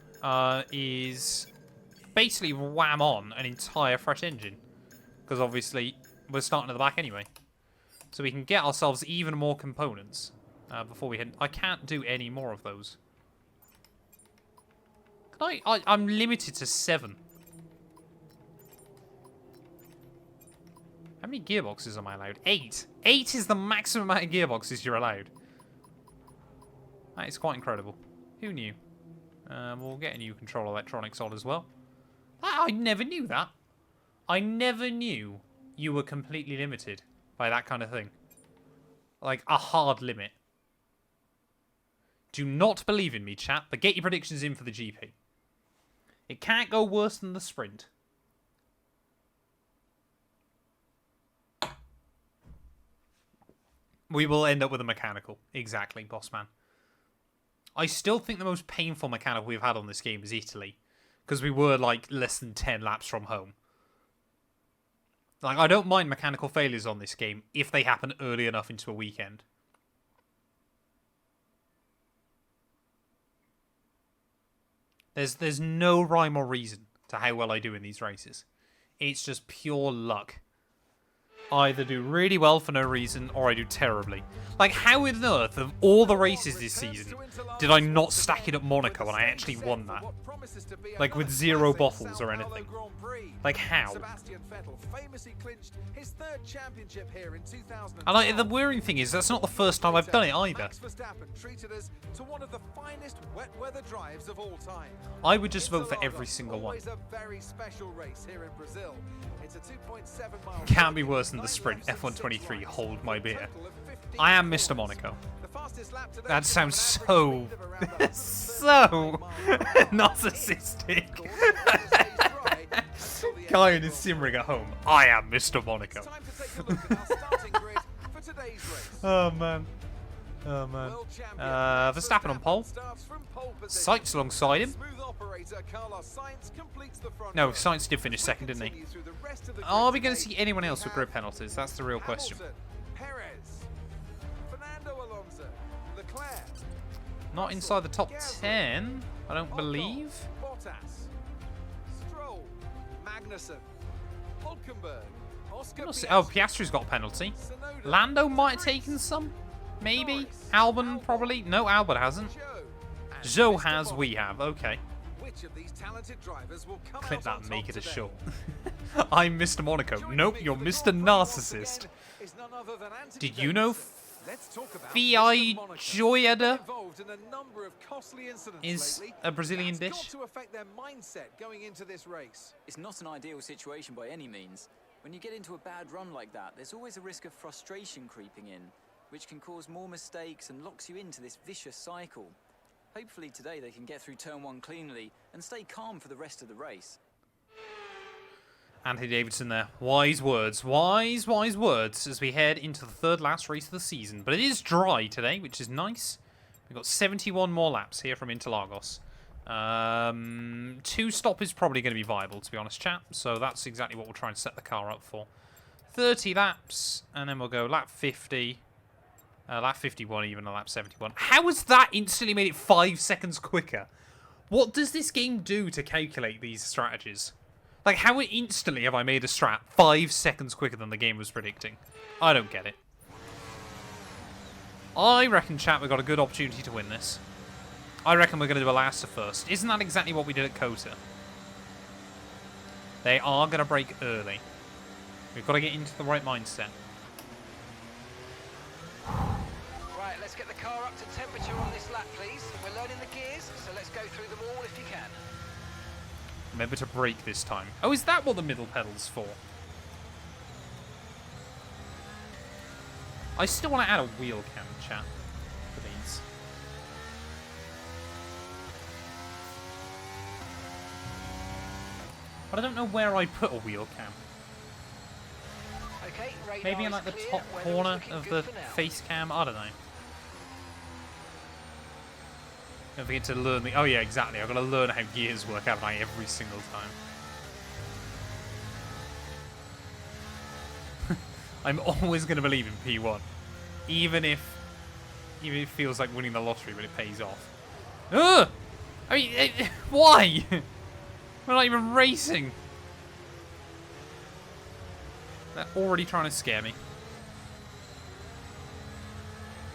is basically wham on an entire fresh engine. Because obviously, we're starting at the back anyway. So we can get ourselves even more components before we hit... I can't do any more of those. Can I'm limited to 7. How many gearboxes am I allowed? 8. 8 is the maximum amount of gearboxes you're allowed. That is quite incredible. Who knew? We'll get a new control electronics on as well. I never knew that. I never knew you were completely limited by that kind of thing. Like a hard limit. Do not believe in me, chat, but get your predictions in for the GP. It can't go worse than the sprint. We will end up with a mechanical. Exactly, boss man. I still think the most painful mechanical we've had on this game is Italy. Because we were, like, less than 10 laps from home. Like, I don't mind mechanical failures on this game if they happen early enough into a weekend. There's no rhyme or reason to how well I do in these races. It's just pure luck. I either do really well for no reason, or I do terribly. Like, how on earth, of all the races this season, did I not stack it at Monaco and I actually won that? Like, with 0 bottles or anything. Like, how? And like, the worrying thing is, that's not the first time I've done it either. I would just vote for every single one. Can't be worse than the sprint. F123, hold my beer. I am Mr. Monaco. That sounds so... so... narcissistic. Guy in his simmering at home. I am Mr. Monaco. Oh, man. Oh, man. Verstappen on pole. Sainz alongside him. No, Sainz did finish second, didn't he? Are we going to see anyone else with grid penalties? That's the real question. Not inside the top 10, I don't believe. Oh, Piastri's got a penalty. Lando might have taken some. Maybe. Albon, probably. No, Albon hasn't. Zhou has, we have. Okay. Clip that and make it a short. I'm Mr. Monaco. Nope, you're Mr. Narcissist. Did you know Fiai Joyada is a Brazilian dish? It's not an ideal situation by any means. When you get into a bad run like that, there's always a risk of frustration creeping in, which can cause more mistakes and locks you into this vicious cycle. Hopefully today they can get through turn 1 cleanly and stay calm for the rest of the race. Anthony Davidson there. Wise words. Wise words as we head into the third last race of the season. But it is dry today, which is nice. We've got 71 more laps here from Interlagos. 2 stop is probably going to be viable, to be honest, chat. So that's exactly what we'll try and set the car up for. 30 laps, and then we'll go lap 50. Lap 51 even, a lap 71. How has that instantly made it 5 seconds quicker? What does this game do to calculate these strategies? Like, how instantly have I made a strat 5 seconds quicker than the game was predicting? I don't get it. I reckon, chat, we've got a good opportunity to win this. I reckon we're going to do a last to first. Isn't that exactly what we did at Kota? They are going to break early. We've got to get into the right mindset. let's get the car up to temperature on this lap, please. We're learning the gears, so let's go through them all if you can. Remember to brake this time. Oh, is that what the middle pedal's for? I still want to add a wheel cam, chat, for these. But I don't know where I put a wheel cam. Okay, Maybe in like the top corner of the face cam? I don't know. Don't forget to learn the... Oh yeah, exactly. I've got to learn how gears work, haven't I, every single time. I'm always going to believe in P1. Even if it feels like winning the lottery when it pays off. Ugh! I mean, why? We're not even racing. They're already trying to scare me.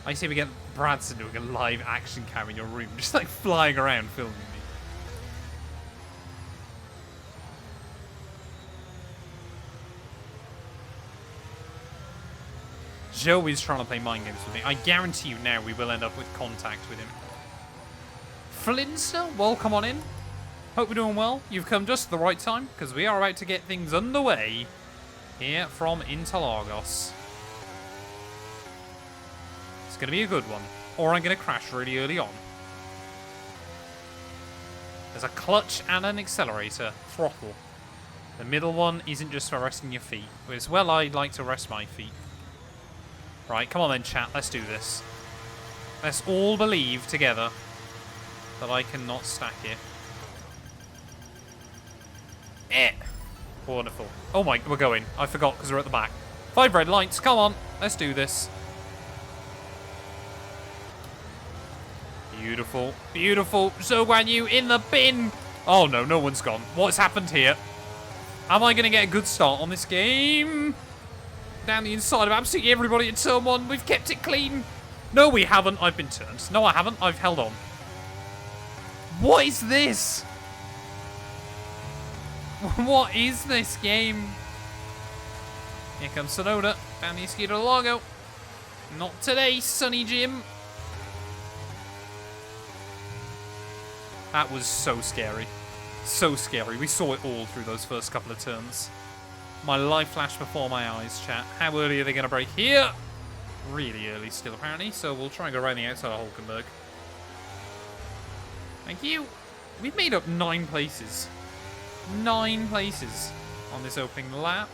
I say we get Bradson doing a live action cam in your room, just like flying around filming me. Joey's trying to play mind games with me. I guarantee you now we will end up with contact with him. Flinster, welcome on in. Hope we're doing well. You've come just at the right time, because we are about to get things underway here from Interlagos. It's going to be a good one, or I'm going to crash really early on. There's a clutch and an accelerator, throttle. The middle one isn't just for resting your feet. As well, I like to rest my feet. Right, come on then, chat. Let's do this. Let's all believe together that I cannot stack it. Wonderful. Oh my, we're going. I forgot because we're at the back. 5 red lights. Come on. Let's do this. Beautiful. Beautiful. So Guan Yu in the bin. Oh no, no one's gone. What's happened here? Am I going to get a good start on this game? Down the inside of absolutely everybody in turn 1. We've kept it clean. No, we haven't. I've been turned. No, I haven't. I've held on. What is this? What is this game? Here comes Sonoda. Down the Escudo Lago. Not today, Sonny Jim. That was so scary. So scary. We saw it all through those first couple of turns. My life flashed before my eyes, chat. How early are they going to break here? Really early still, apparently. So we'll try and go around the outside of Hulkenberg. Thank you. We've made up 9 places. 9 places on this opening lap.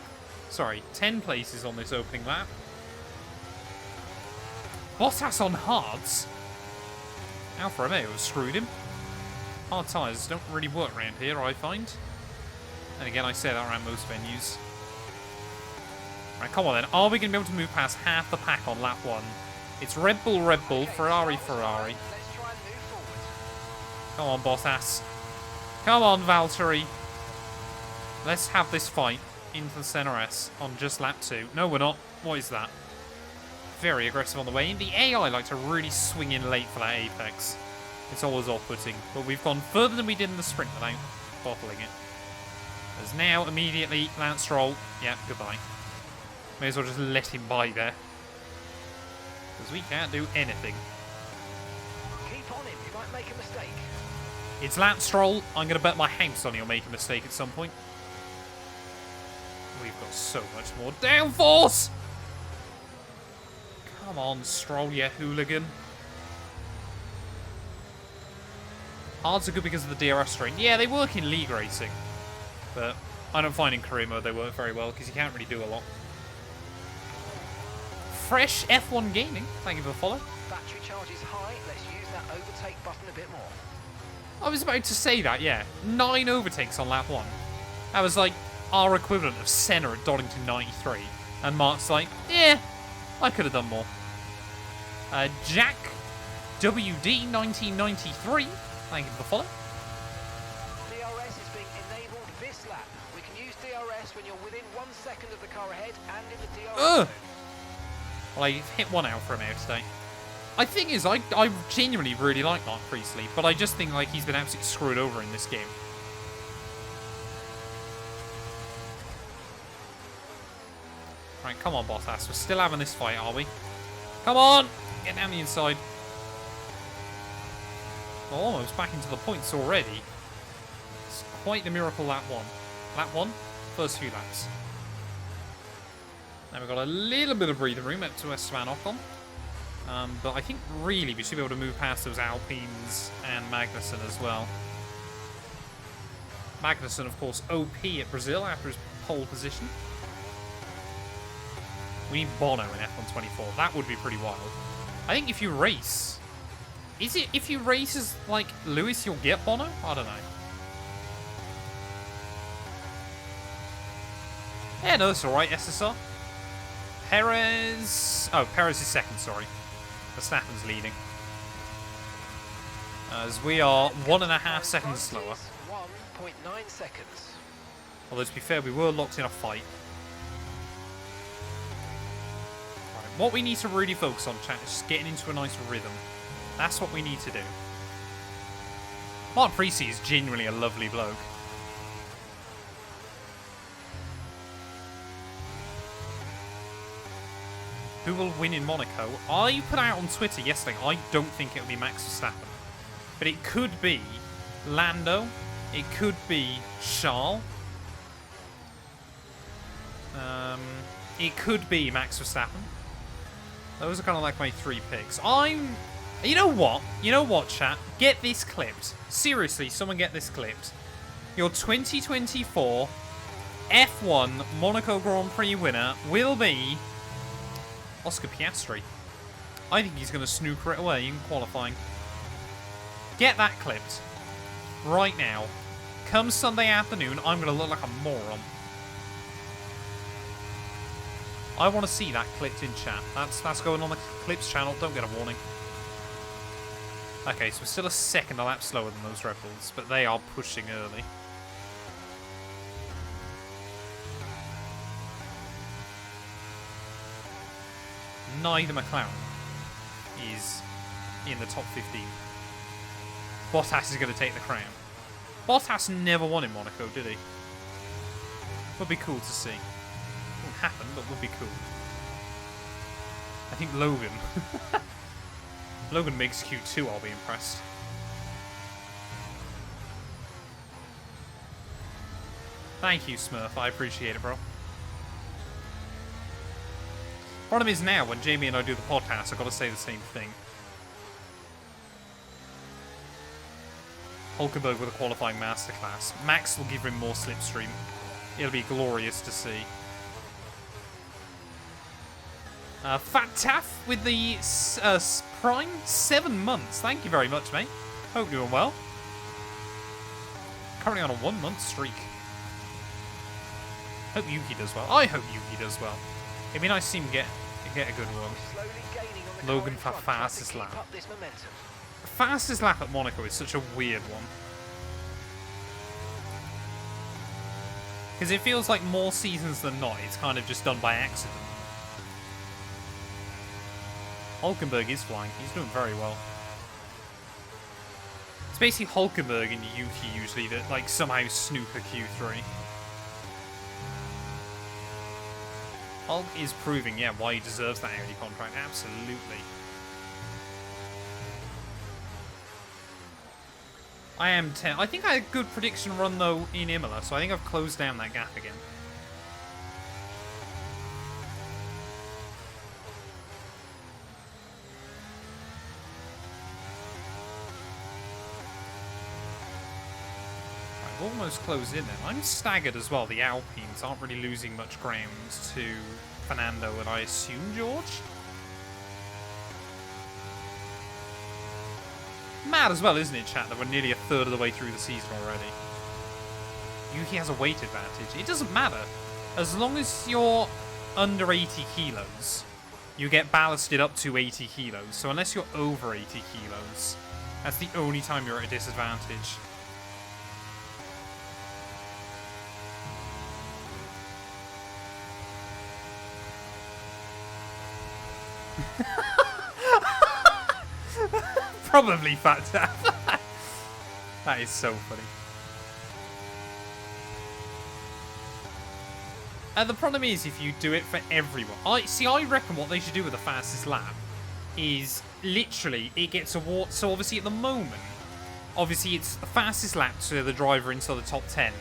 Sorry, 10 places on this opening lap. Bottas on hards. Alfa Romeo screwed him. Hard tyres don't really work around here, I find. And again, I say that around most venues. Right, come on then. Are we going to be able to move past half the pack on lap 1? It's Red Bull, Ferrari, Ferrari. Come on, Bottas. Come on, Valtteri. Let's have this fight into the center S on just lap 2. No, we're not. What is that? Very aggressive on the way in. The AI like to really swing in late for that apex. It's always off-putting. But we've gone further than we did in the sprint without bottling it. There's now immediately Lance Stroll. Yeah, goodbye. May as well just let him by there. Because we can't do anything. Keep on him, you might make a mistake. It's Lance Stroll. I'm going to bet my house on he'll make a mistake at some point. We've got so much more downforce! Come on, Stroll, you hooligan. Hards are good because of the DRS strain. Yeah, they work in league racing. But I don't find in career mode they work very well because you can't really do a lot. Fresh F1 Gaming. Thank you for the follow. Battery charge is high. Let's use that overtake button a bit more. I was about to say that, yeah. 9 overtakes on lap 1. That was like our equivalent of Senna at Donington 93. And Mark's like, yeah, I could have done more. Jack WD 1993. Thank you for the follow. DRS is being enabled this lap. We can use DRS when you're within 1 second of the car ahead and in the DRS zone. Well, I've hit 1 out from out today. The thing is, I genuinely really like Mark Priestley, but I just think like he's been absolutely screwed over in this game. Right, come on, Bottas. We're still having this fight, are we? Come on! Get down the inside. Almost back into the points already. It's quite the miracle, lap 1. Lap 1, first few laps. Now we've got a little bit of breathing room up to Esteban Ocon. But I think really we should be able to move past those Alpines and Magnussen as well. Magnussen, of course, OP at Brazil after his pole position. We need Bono in F124. That would be pretty wild. I think if you race... Is it if you race as, like, Lewis, you'll get Bono? I don't know. Yeah, no, that's alright, SSR. Perez... Oh, Perez is second, sorry. Verstappen's leading. As we are 1.5 seconds slower. 1.9 seconds. Although, to be fair, we were locked in a fight. Right, what we need to really focus on, chat, is just getting into a nice rhythm. That's what we need to do. Mark Precy is genuinely a lovely bloke. Who will win in Monaco? I put out on Twitter yesterday, I don't think it'll be Max Verstappen. But it could be Lando. It could be Charles. It could be Max Verstappen. Those are kind of like my 3 picks. You know what? You know what, chat? Get this clipped. Seriously, someone get this clipped. Your 2024 F1 Monaco Grand Prix winner will be Oscar Piastri. I think he's going to snooker it away in qualifying. Get that clipped. Right now. Come Sunday afternoon, I'm going to look like a moron. I want to see that clipped in chat. That's going on the Clips channel. Don't get a warning. Okay, so we're still a second a lap slower than those Red Bulls, but they are pushing early. Neither McLaren is in the top 15. Bottas is going to take the crown. Bottas never won in Monaco, did he? Would be cool to see. Won't happen, but would be cool. I think Logan. Logan makes Q2, I'll be impressed. Thank you, Smurf. I appreciate it, bro. Problem is now, when Jamie and I do the podcast, I've got to say the same thing. Hulkenberg with a qualifying masterclass. Max will give him more slipstream. It'll be glorious to see. Fat Taff with the Prime 7 months. Thank you very much, mate. Hope you're doing well. Currently on a 1-month streak. Hope Yuki does well. I hope Yuki does well. It'd be nice to see him get a good run. Logan for fastest lap. Fastest lap at Monaco is such a weird one. Because it feels like more seasons than not, it's kind of just done by accident. Hulkenberg is flying. He's doing very well. It's basically Hulkenberg and Yuki usually that like somehow snooker Q3. Hulk is proving, yeah, why he deserves that Audi contract. Absolutely. I am 10. I think I had a good prediction run, though, in Imola, so I think I've closed down that gap again. Right, almost closed in there. I'm staggered as well. The Alpines aren't really losing much ground to Fernando and I assume George. Mad as well, isn't it, chat, that we're nearly a third of the way through the season already. Yuki has a weight advantage. It doesn't matter. As long as you're under 80 kilos, you get ballasted up to 80 kilos. So unless you're over 80 kilos, that's the only time you're at a disadvantage. Probably Fat Tap. That is so funny. The problem is if you do it for everyone. I reckon what they should do with the fastest lap is literally, it gets award. So obviously at the moment, obviously it's the fastest lap to the driver into the top 10,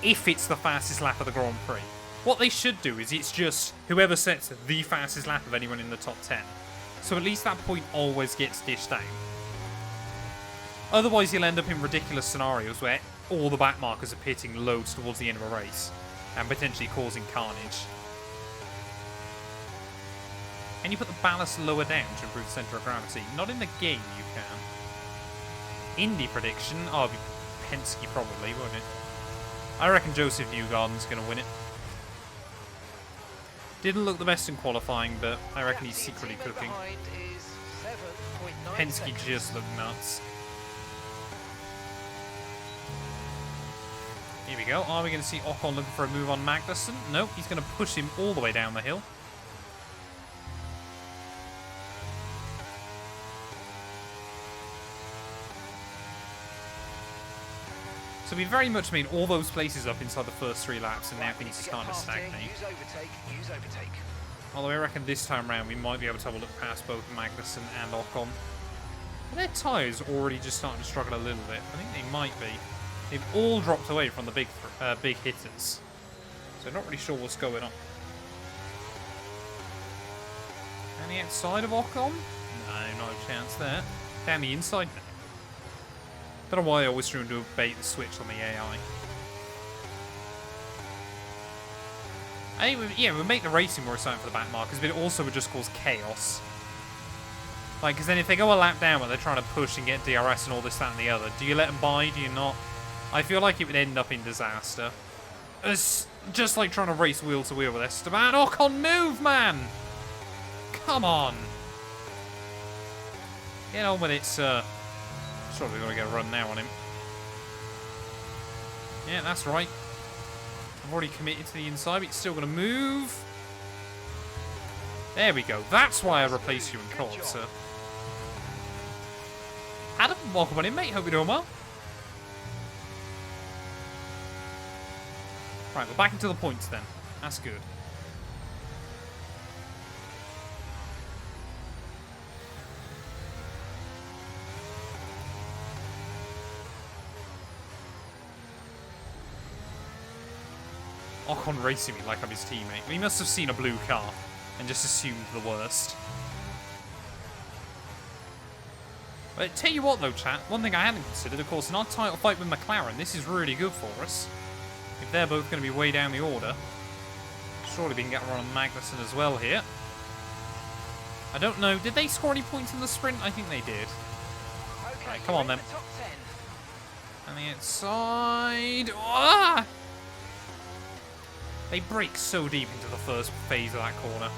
if it's the fastest lap of the Grand Prix. What they should do is it's just whoever sets the fastest lap of anyone in the top 10. So at least that point always gets dished out. Otherwise you'll end up in ridiculous scenarios where all the back markers are pitting loads towards the end of a race and potentially causing carnage. And you put the ballast lower down to improve the centre of gravity. Not in the game you can. Indie prediction? Oh, it'd be Penske probably, wouldn't it? I reckon Joseph Newgarden's going to win it. Didn't look the best in qualifying, but I reckon he's secretly cooking. Penske just looked nuts. Here we go. Are we going to see Ocon looking for a move on Magnussen? Nope, he's going to push him all the way down the hill. So we very much mean all those places up inside the first 3 laps, and now things are starting to stagnate. Use overtake. Although I reckon this time round we might be able to have a look past both Magnussen and Ocon. Are their tyres already just starting to struggle a little bit? I think they might be. They've all dropped away from the big hitters. So not really sure what's going on. Any outside of Ocon? No, not a chance there. Down the inside now. Don't know why I always try to bait the switch on the AI. I think, yeah, it would make the racing more exciting for the back markers, but it also would just cause chaos. Like, because then if they go a lap down where they're trying to push and get DRS and all this, that, and the other, do you let them by? Do you not? I feel like it would end up in disaster. It's just like trying to race wheel to wheel with Esteban. Ocon, move, man! Come on! Get on with it, sir. Surely we're going to get a run now on him. Yeah, that's right. I've already committed to the inside, but it's still going to move. There we go. That's why I replaced you in court, sir. Adam, welcome on in, mate. Hope you're doing well. Right, we're back into the points then. That's good. Ocon racing me like I'm his teammate. He must have seen a blue car and just assumed the worst. But tell you what though, chat, one thing I hadn't considered, of course, in our title fight with McLaren, this is really good for us. If they're both going to be way down the order, surely we can get one on Magnussen as well here. I don't know, did they score any points in the sprint? I think they did. Okay, right, come on then. Top 10. And the outside. Ah! They break so deep into the first phase of that corner.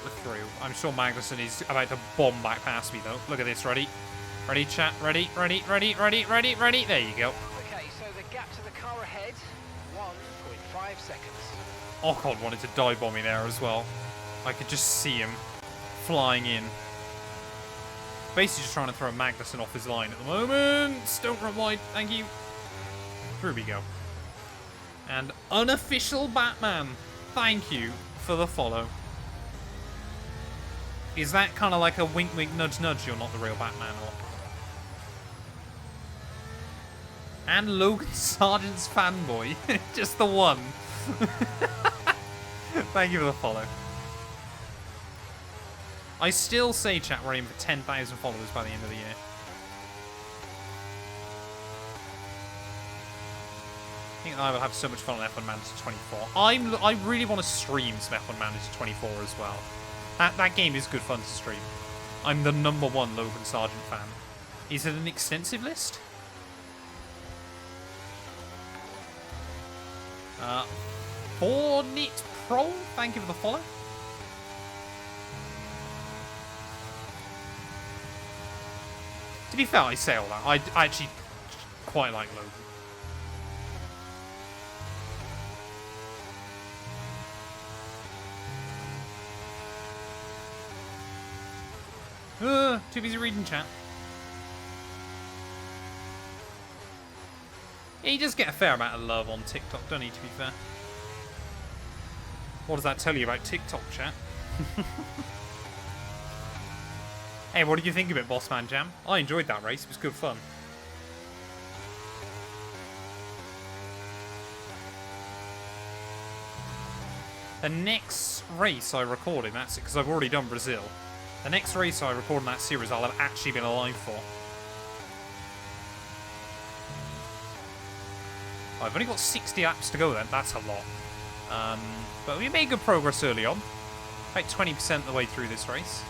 We're through. I'm sure Magnussen is about to bomb back past me, though. Look at this. Ready? Ready, chat? Ready? Ready? Ready? Ready? Ready? Ready? There you go. Okay, so the gap to the car ahead, 1.5 seconds. Ocon wanted to dive bomb me there as well. I could just see him flying in. Basically just trying to throw Magnussen off his line at the moment. Don't run wide. Thank you. Through we go. And unofficial Batman, thank you for the follow. Is that kind of like a wink wink nudge nudge you're not the real Batman, or? And Logan Sargent's fanboy. Just the one. Thank you for the follow. I still say, chat, we're aiming for 10,000 followers by the end of the year. I think I will have so much fun on F1 Manager 24. I really want to stream some F1 Manager 24 as well. That game is good fun to stream. I'm the #1 Logan Sargent fan. Is it an extensive list? Fornit Pro, thank you for the follow. To be fair, I say all that. I actually quite like Logan. Too busy reading chat. Yeah, he does get a fair amount of love on TikTok, don't he, to be fair? What does that tell you about TikTok, chat? Hey, what did you think of it, Bossman Jam? I enjoyed that race. It was good fun. The next race I record in that, because I've already done Brazil. The next race I record in that series I'll have actually been alive for. I've only got 60 laps to go then. That's a lot. But we made good progress early on. About 20% of the way through this race.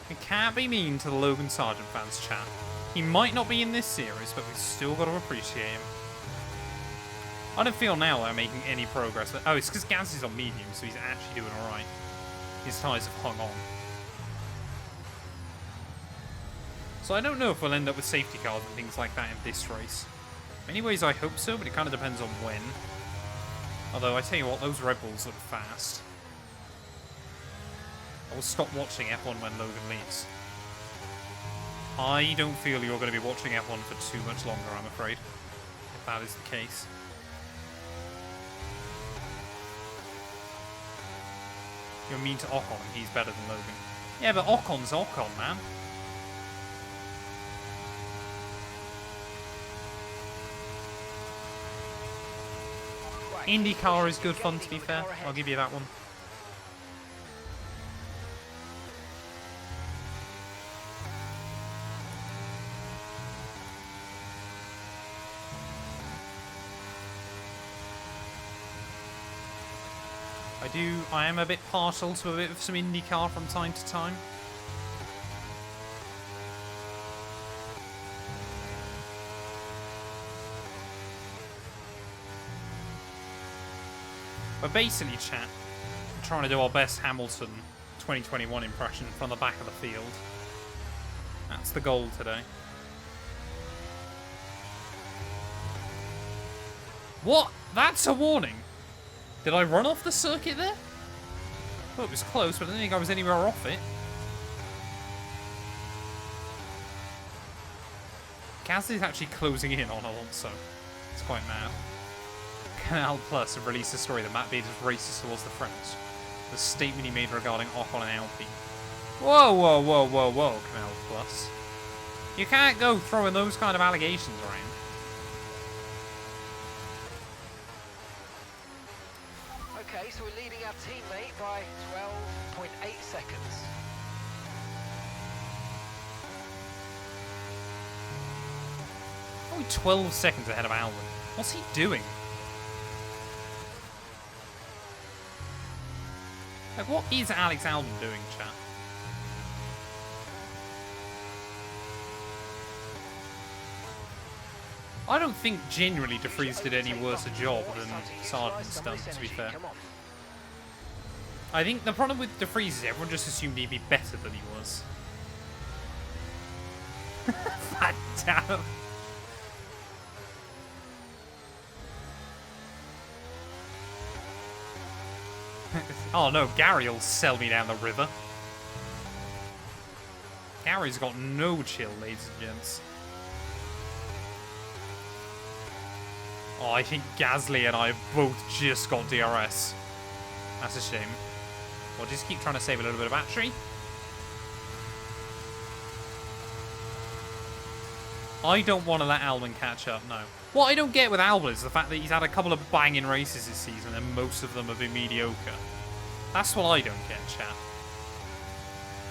We can't be mean to the Logan Sargent fans, chat. He might not be in this series, but we've still got to appreciate him. I don't feel now that I'm making any progress. Oh, it's because Gaz is on medium, so he's actually doing alright. His tyres have hung on. So I don't know if we'll end up with safety cars and things like that in this race. In many ways I hope so, but it kind of depends on when. Although, I tell you what, those Red Bulls look fast. I will stop watching F1 when Logan leaves. I don't feel you're going to be watching F1 for too much longer, I'm afraid. If that is the case. You're mean to Ocon and he's better than Logan. Yeah, but Ocon's Ocon, man. IndyCar is good fun, to be fair. I'll give you that one. I am a bit partial to a bit of some IndyCar from time to time. But basically, chat, we're trying to do our best Hamilton 2021 impression from the back of the field. That's the goal today. What? That's a warning. Did I run off the circuit there? Well, it was close, but I didn't think I was anywhere off it. Gasly is actually closing in on Alonso. It's quite mad. Canal Plus have released a story that Matt Beard races towards the front. The statement he made regarding Ocon and Alpine. Whoa, whoa, whoa, whoa, whoa, Canal Plus. You can't go throwing those kind of allegations around. Okay, so we're leading our teammate by 12.8 seconds. Only 12 seconds ahead of Albon. What's he doing? Like, what is Alex Albon doing, chat? I don't think genuinely De Vries did any worse a job than Sargent's done, to be fair. I think the problem with De Vries is everyone just assumed he'd be better than he was. Fat damn. Oh no, Gary will sell me down the river. Gary's got no chill, ladies and gents. Oh, I think Gasly and I have both just got DRS. That's a shame. We'll just keep trying to save a little bit of battery. I don't want to let Albon catch up, no. What I don't get with Albon is the fact that he's had a couple of banging races this season and most of them have been mediocre. That's what I don't get, chat.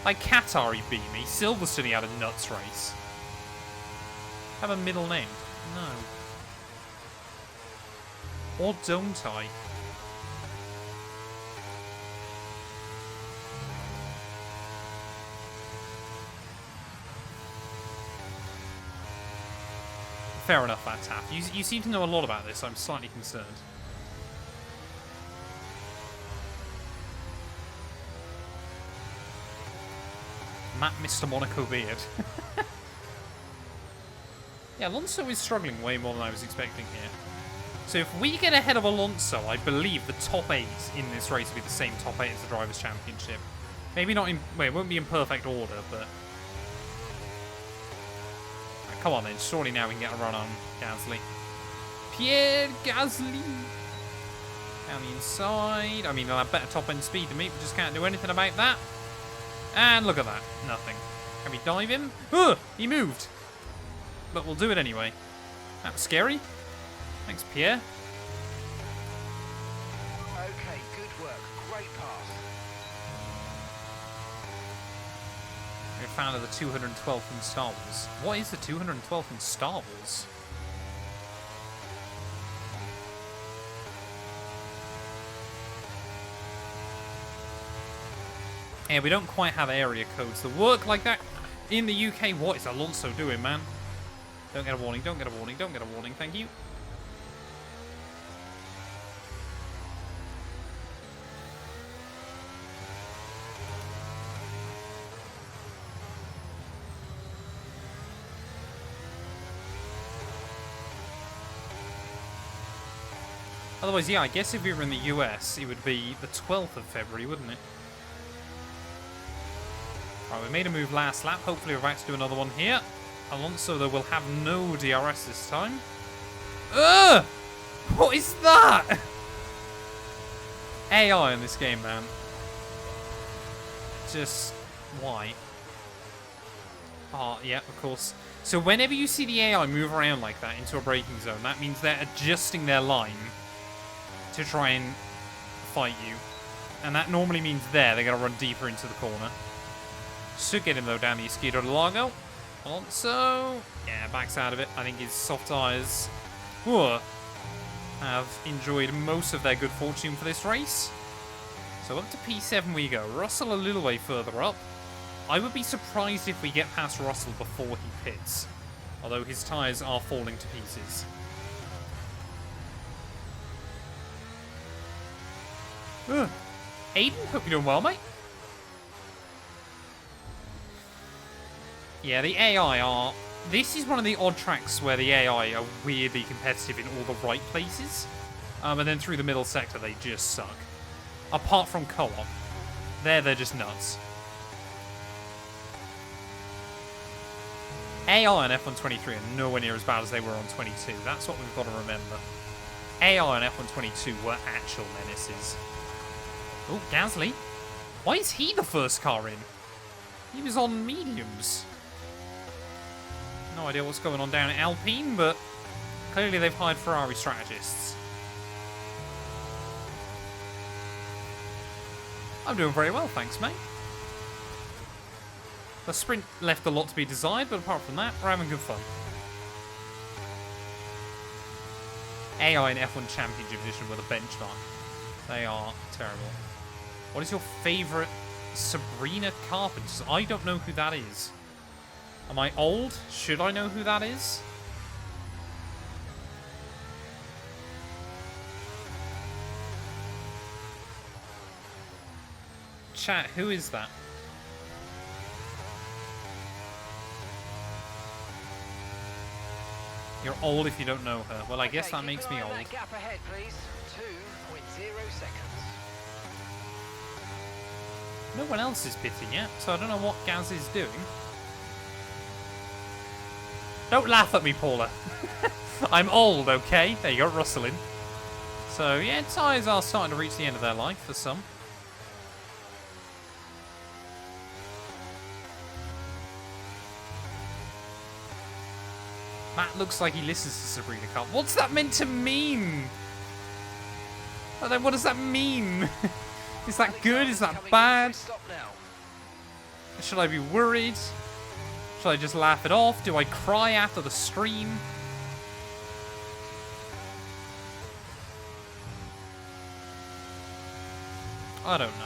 Like Qatar, he beat me. Silverstone, he had a nuts race. Have a middle name? No. Or don't I? Fair enough, that tap. You seem to know a lot about this, so I'm slightly concerned. Matt Mr. Monaco Beard. Yeah, Alonso is struggling way more than I was expecting here. So if we get ahead of Alonso, I believe the top 8 in this race will be the same top 8 as the Drivers' Championship. Maybe not in... Well, it won't be in perfect order, but... Right, come on then, surely now we can get a run on Gasly. Pierre Gasly! Down the inside. I mean, they'll have better top-end speed than me, but just can't do anything about that. And look at that. Nothing. Can we dive him? Ugh! He moved! But we'll do it anyway. That was scary. Thanks, Pierre. Okay, good work. Great pass. You're a fan of the 212th in Star Wars. What is the 212th in Star Wars? Yeah, we don't quite have area codes that work like that in the UK. What is Alonso doing, man? Don't get a warning, don't get a warning, don't get a warning, thank you. Otherwise, yeah, I guess if we were in the US, it would be the 12th of February, wouldn't it? Right, we made a move last lap. Hopefully we're about to do another one here. Alonso, though, will have no DRS this time. Ugh! What is that? AI in this game, man. Just... why? Oh, yeah, of course. So whenever you see the AI move around like that into a braking zone, that means they're adjusting their line to try and fight you. And that normally means they're going to run deeper into the corner. Should get him, though, down the Escudo de Lago. Alonso, yeah, backs out of it. I think his soft tyres have enjoyed most of their good fortune for this race. So up to P7 we go. Russell a little way further up. I would be surprised if we get past Russell before he pits, although his tyres are falling to pieces. Aiden, hope you're doing well, mate. Yeah, the AI are... This is one of the odd tracks where the AI are weirdly competitive in all the right places. And then through the middle sector, they just suck. Apart from co-op. They're just nuts. AI on F123 are nowhere near as bad as they were on 22. That's what we've got to remember. AI on F122 were actual menaces. Oh, Gasly. Why is he the first car in? He was on mediums. No idea what's going on down at Alpine, but clearly they've hired Ferrari strategists. I'm doing very well, thanks, mate. The sprint left a lot to be desired, but apart from that, we're having good fun. AI and F1 Championship Edition were the benchmark. They are terrible. What is your favourite Sabrina Carpenter? I don't know who that is. Am I old? Should I know who that is? Chat, who is that? You're old if you don't know her. Well, I guess that makes me old. That gap ahead, please. 2.0 seconds. No one else is pitting yet, so I don't know what Gaz is doing. Don't laugh at me, Paula. I'm old, okay? There you go, rustling. So, yeah, tyres are starting to reach the end of their life for some. Matt looks like he listens to Sabrina Carp. What's that meant to mean? Well, then what does that mean? Is that good? Is that bad? Should I be worried? Should I just laugh it off? Do I cry after the stream? I don't know.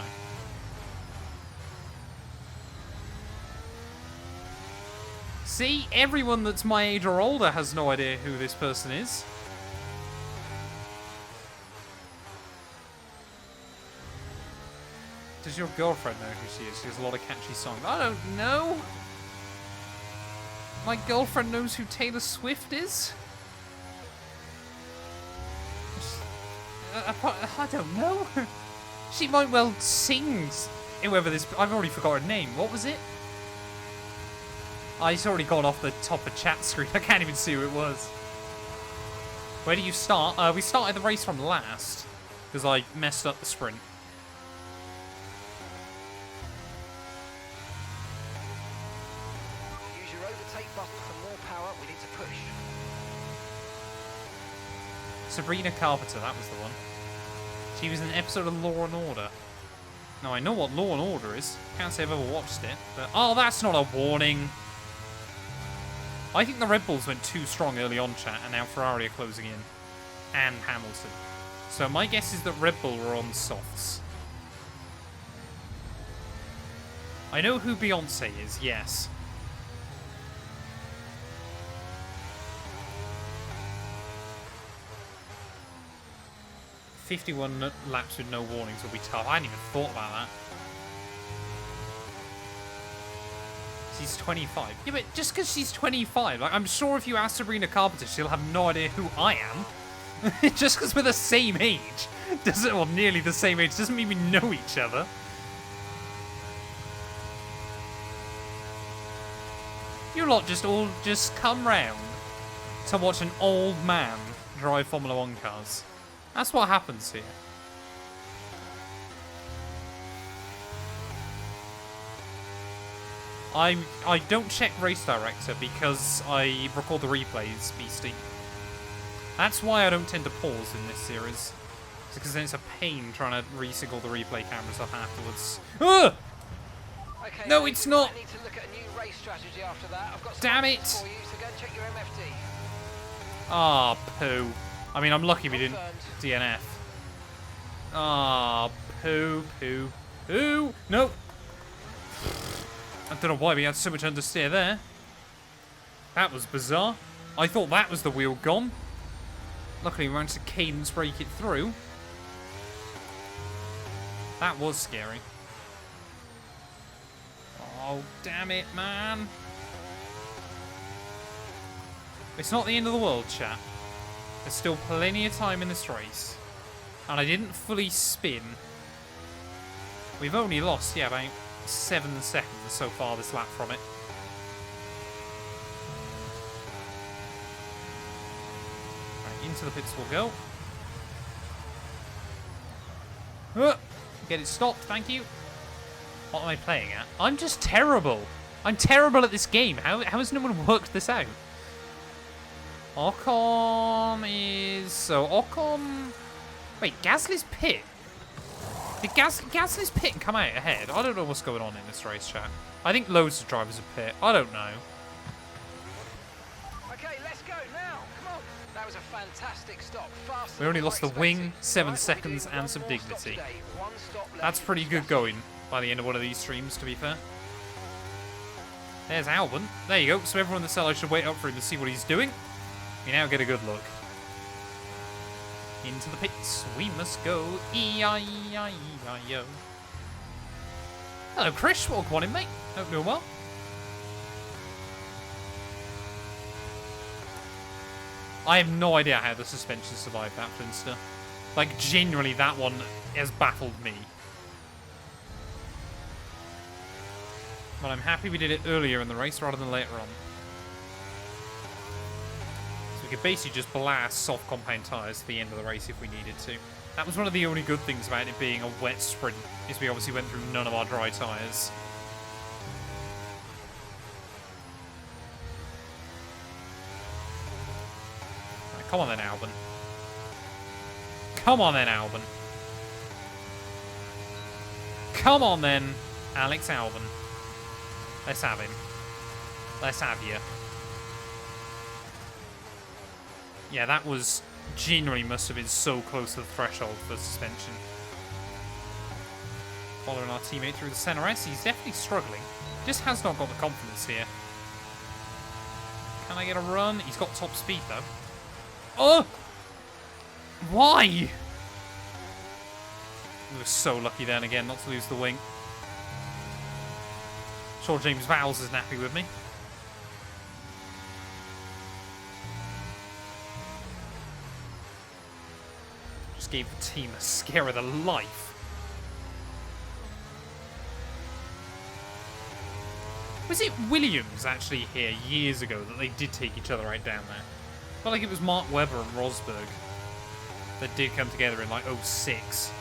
See, everyone that's my age or older has no idea who this person is. Does your girlfriend know who she is? She has a lot of catchy songs. I don't know. My girlfriend knows who Taylor Swift is. I don't know. She might well sing. Whoever this... I've already forgot her name. What was it? It's already gone off the top of chat screen. I can't even see who it was. Where do you start? We started the race from last. Because I messed up the sprint. Use your overtake button for more power. We need to push. Sabrina Carpenter, that was the one. She was in an episode of Law and Order. Now, I know what Law and Order is. Can't say I've ever watched it. But, oh, that's not a warning. I think the Red Bulls went too strong early on, chat, and now Ferrari are closing in. And Hamilton. So my guess is that Red Bull were on softs. I know who Beyonce is, yes. "51 laps with no warnings will be tough." I hadn't even thought about that. She's 25. Yeah, but just because she's 25, like, I'm sure if you ask Sabrina Carpenter, she'll have no idea who I am. Just because we're the same age, doesn't, or nearly the same age, doesn't mean we know each other. You lot all just come round to watch an old man drive Formula 1 cars. That's what happens here. I don't check Race Director because I record the replays, Beastie. That's why I don't tend to pause in this series. It's because then it's a pain trying to re-sync all the replay cameras up afterwards. Ugh! Okay, No, it's not. I need to look at a new race strategy after that. I've got some Damn options it. for you, so go and check your MFD. Ah, poo. I mean, I'm lucky we didn't Confirmed. DNF. Ah, poo, poo, poo. No. I don't know why we had so much understeer there. That was bizarre. I thought that was the wheel gone. Luckily, we managed to cadence break it through. That was scary. Oh, damn it, man. It's not the end of the world, chat. There's still plenty of time in this race. And I didn't fully spin. We've only lost, yeah, about 7 seconds so far this lap from it. Right, into the pits we'll go. Get it stopped, thank you. What am I playing at? I'm just terrible. I'm terrible at this game. How has no one worked this out? Ocon is... So, Ocon... Wait, Gasly's pit? Did Gasly's pit come out ahead? I don't know what's going on in this race, chat. I think loads of drivers are pit. I don't know. Okay, let's go now. Come on. That was a fantastic stop. Fast. We only lost the wing, 7 seconds, and some dignity. That's pretty good going by the end of one of these streams, to be fair. There's Albon. There you go. So everyone in the cellar should wait up for him to see what he's doing. We now get a good look. Into the pits we must go. E-I-E-I-E-I-O. Hello, Chris. Welcome on in, mate. Hope you're doing well. I have no idea how the suspension survived that Finster. Like, genuinely, that one has baffled me. But I'm happy we did it earlier in the race rather than later on. So we could basically just blast soft compound tyres to the end of the race if we needed to. That was one of the only good things about it being a wet sprint, is we obviously went through none of our dry tyres. Right, come on then, Albon. Come on then, Albon. Come on then, Alex Albon. Let's have him. Let's have you. Yeah, that was... genuinely must have been so close to the threshold for suspension. Following our teammate through the center S, he's definitely struggling. Just has not got the confidence here. Can I get a run? He's got top speed though. Oh! Why? We were so lucky then again not to lose the wing. Sure, James Vowles isn't happy with me. Just gave the team a scare of their life. Was it Williams actually here years ago that they did take each other right down there? I felt like it was Mark Webber and Rosberg that did come together in like '06.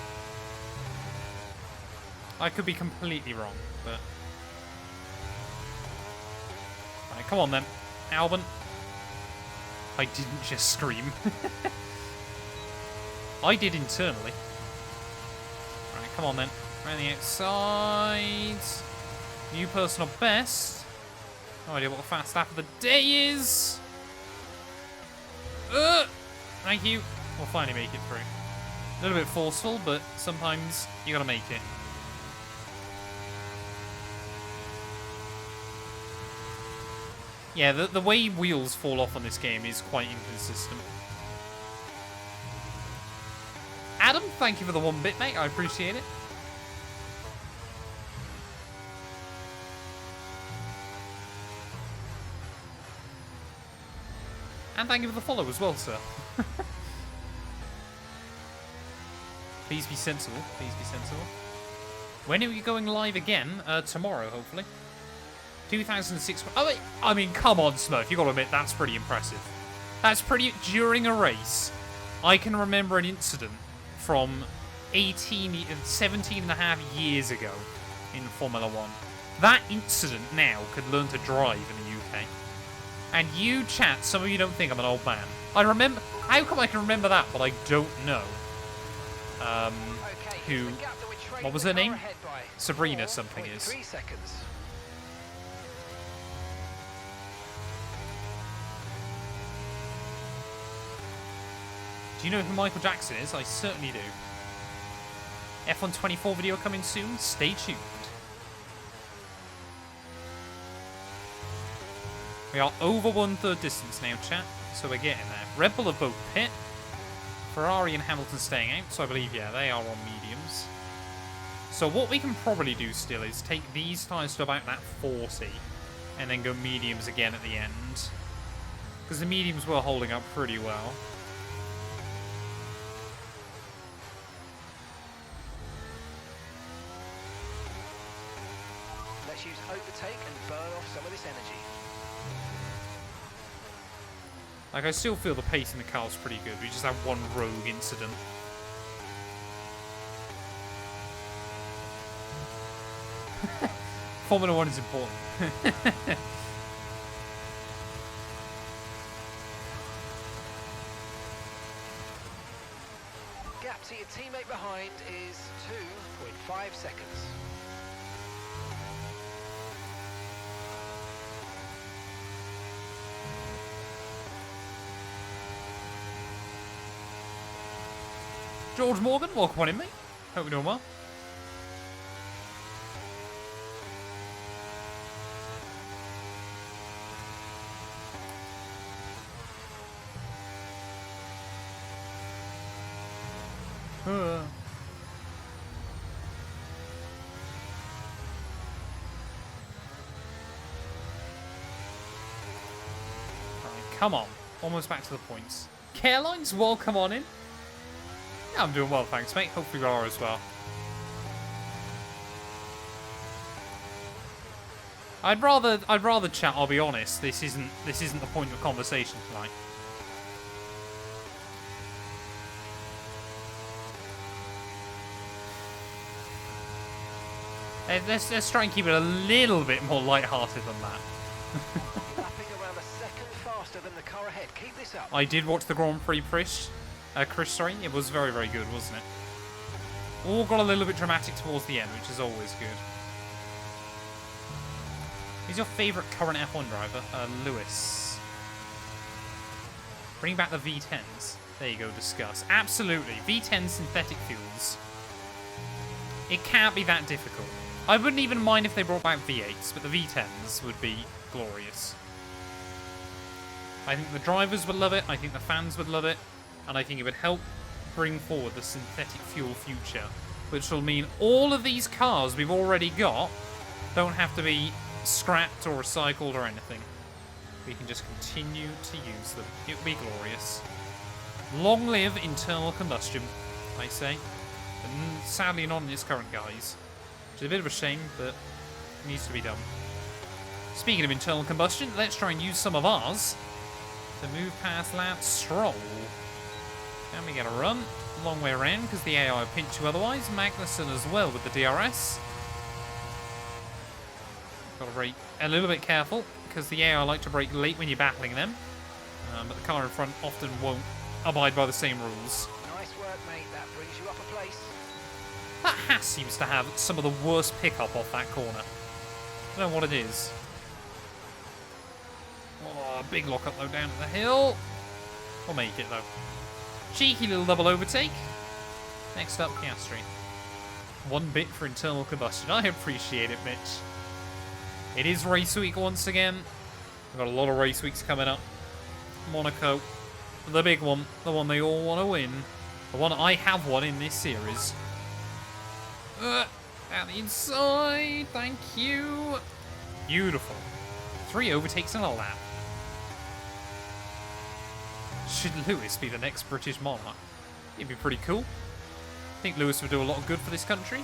I could be completely wrong, but... Right, come on then, Albon. I didn't just scream. I did internally. Right, come on then. Around the outside. New personal best. No idea what the fast lap of the day is. Thank you. We'll finally make it through. A little bit forceful, but sometimes you gotta make it. Yeah, the way wheels fall off on this game is quite inconsistent. Adam, thank you for the 1 bit, mate. I appreciate it. And thank you for the follow as well, sir. Please be sensible. Please be sensible. When are we going live again? Tomorrow, hopefully. 2006. Oh, wait. I mean, come on, Smurf. You got to admit, that's pretty impressive. That's pretty... During a race, I can remember an incident from 17 and a half years ago in Formula 1. That incident now could learn to drive in the UK. And you, chat, some of you don't think I'm an old man. I remember... How come I can remember that, but I don't know? Who... What was her name? Sabrina something is. 3 seconds. Do you know who Michael Jackson is? I certainly do. F1 24 video coming soon. Stay tuned. We are over 1/3 distance now, chat. So we're getting there. Red Bull have both pit. Ferrari and Hamilton staying out. So I believe, yeah, they are on mediums. So what we can probably do still is take these tyres to about that 40. And then go mediums again at the end. Because the mediums were holding up pretty well. Let's use overtake and burn off some of this energy. Like, I still feel the pace in the car's pretty good. We just have one rogue incident. Formula 1 is important. Gap to your teammate behind is 2.5 seconds. George Morgan, welcome on in, mate. Hope you're doing well. Right, come on. Almost back to the points. Careline's welcome on in. Yeah, I'm doing well, thanks, mate. Hopefully you are as well. I'd rather chat, I'll be honest. This isn't the point of conversation tonight. Let's try and keep it a little bit more light-hearted than that. Lapping around a second faster than the car ahead. Keep this up. I did watch the Grand Prix, Chris, sorry. It was very, very good, wasn't it? All got a little bit dramatic towards the end, which is always good. Who's your favourite current F1 driver? Lewis. Bring back the V10s. There you go, discuss. Absolutely. V10 synthetic fuels. It can't be that difficult. I wouldn't even mind if they brought back V8s, but the V10s would be glorious. I think the drivers would love it, I think the fans would love it, and I think it would help bring forward the synthetic fuel future, which will mean all of these cars we've already got don't have to be scrapped or recycled or anything. We can just continue to use them. It would be glorious. Long live internal combustion. I say. And sadly not in its current guise. Which is a bit of a shame, but it needs to be done. Speaking of internal combustion, let's try and use some of ours to move past Lance Stroll. Can we get a run? Long way around, because the AI will pinch you otherwise. Magnussen as well with the DRS. Got to brake a little bit careful, because the AI like to brake late when you're battling them. But the car in front often won't abide by the same rules. Nice work, mate. That brings you up a place. That Haas seems to have some of the worst pickup off that corner. I don't know what it is. Oh, big lock-up though down at the hill. We'll make it though. Cheeky little double overtake. Next up, Piastri. 1 bit for internal combustion. I appreciate it, Mitch. It is race week once again. We've got a lot of race weeks coming up. Monaco, the big one, the one they all want to win. The one I have won in this series. Down the inside, thank you. Beautiful. 3 overtakes in a lap. Should Lewis be the next British monarch? It'd be pretty cool. I think Lewis would do a lot of good for this country.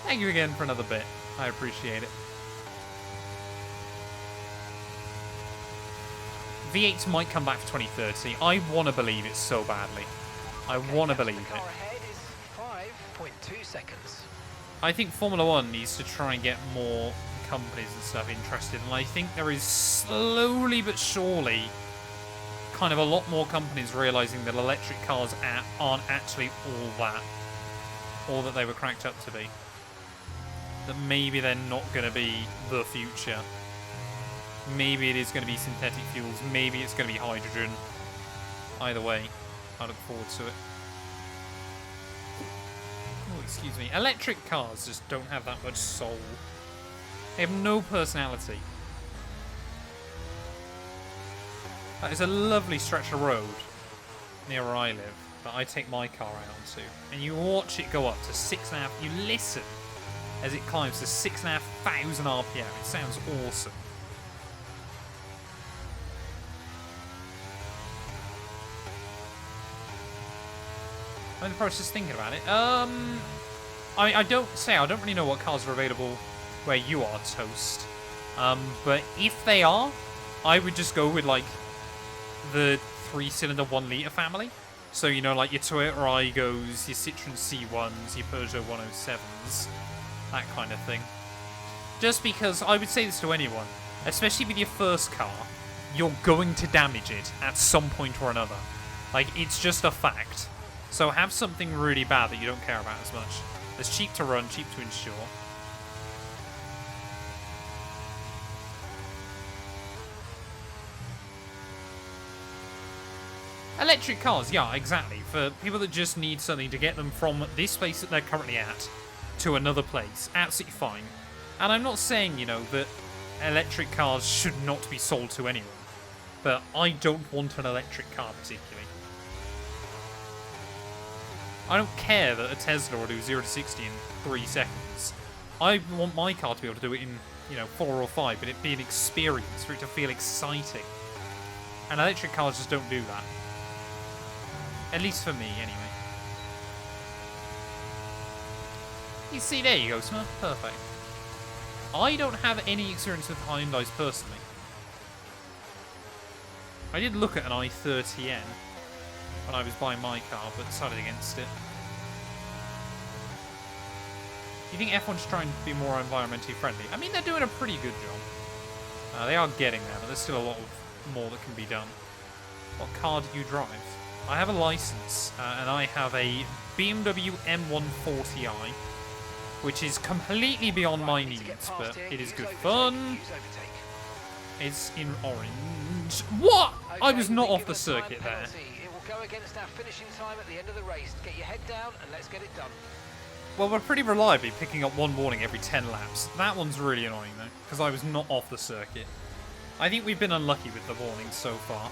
Thank you again for another bit. I appreciate it. V8 might come back for 2030. I want to believe it so badly. I want to believe it. Car ahead is 5.2 seconds. I think Formula 1 needs to try and get more companies and stuff interested, and I think there is slowly but surely kind of a lot more companies realizing that electric cars aren't actually all that they were cracked up to be. That maybe they're not going to be the future. Maybe it is going to be synthetic fuels. Maybe it's going to be hydrogen. Either way, I look forward to it. Oh, excuse me. Electric cars just don't have that much soul. They have no personality. That is a lovely stretch of road near where I live that I take my car out onto. And you watch it go up to 6.5. You listen as it climbs to 6,500 RPM. It sounds awesome. I'm in the process of thinking about it. I don't really know what cars are available where you are, Toast. But if they are, I would just go with like the 3-cylinder 1-litre family. So, you know, like your Toyota Aygos, your Citroen C1s, your Peugeot 107s, that kind of thing. Just because I would say this to anyone, especially with your first car, you're going to damage it at some point or another. Like, it's just a fact. So have something really bad that you don't care about as much. It's cheap to run, cheap to insure. Electric cars, yeah, exactly. For people that just need something to get them from this place that they're currently at to another place, absolutely fine. And I'm not saying, you know, that electric cars should not be sold to anyone. But I don't want an electric car particularly. I don't care that a Tesla will do 0 to 60 in 3 seconds. I want my car to be able to do it in, you know, 4 or 5, but it be an experience, for it to feel exciting. And electric cars just don't do that. At least for me, anyway. You see, there you go, Smurf. Perfect. I don't have any experience with Hyundais personally. I did look at an i30N when I was buying my car, but decided against it. Do you think F1 should try and be more environmentally friendly? I mean, they're doing a pretty good job. They are getting there, but there's still a lot more that can be done. What car do you drive? I have a license, and I have a BMW M140i, which is completely beyond my needs, but it is good fun. It's in orange. What? I was not off the circuit there. Go against our finishing time at the end of the race. Get your head down and let's get it done. Well, we're pretty reliably picking up one warning every 10 laps. That one's really annoying, though, because I was not off the circuit. I think we've been unlucky with the warnings so far.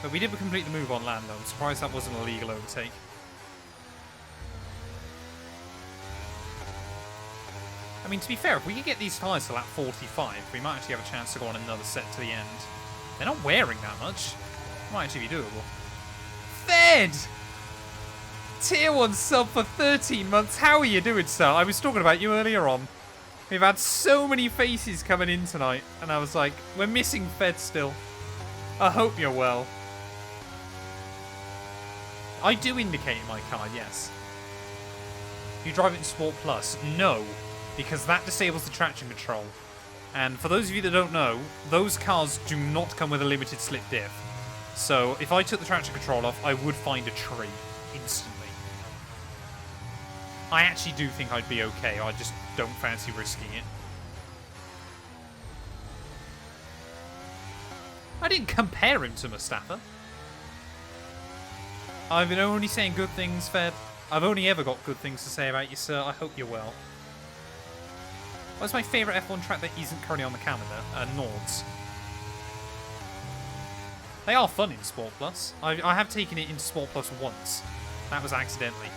But we did complete the move on land, though. I'm surprised that wasn't a legal overtake. I mean, to be fair, if we could get these tyres to lap 45, we might actually have a chance to go on another set to the end. They're not wearing that much. Might actually be doable. Fed! Tier 1 sub for 13 months. How are you doing, sir? I was talking about you earlier on. We've had so many faces coming in tonight, and I was like, we're missing Fed still. I hope you're well. I do indicate in my car, yes. You drive it in Sport Plus? No, because that disables the traction control. And for those of you that don't know, those cars do not come with a limited slip diff. So if I took the traction control off, I would find a tree instantly. I actually do think I'd be okay. I just don't fancy risking it. I didn't compare him to Mustafa. I've been only saying good things, Fed. I've only ever got good things to say about you, sir. I hope you're well. What's my favourite F1 track that isn't currently on the calendar? Nords. They are fun in Sport Plus. I have taken it into Sport Plus once. That was accidentally.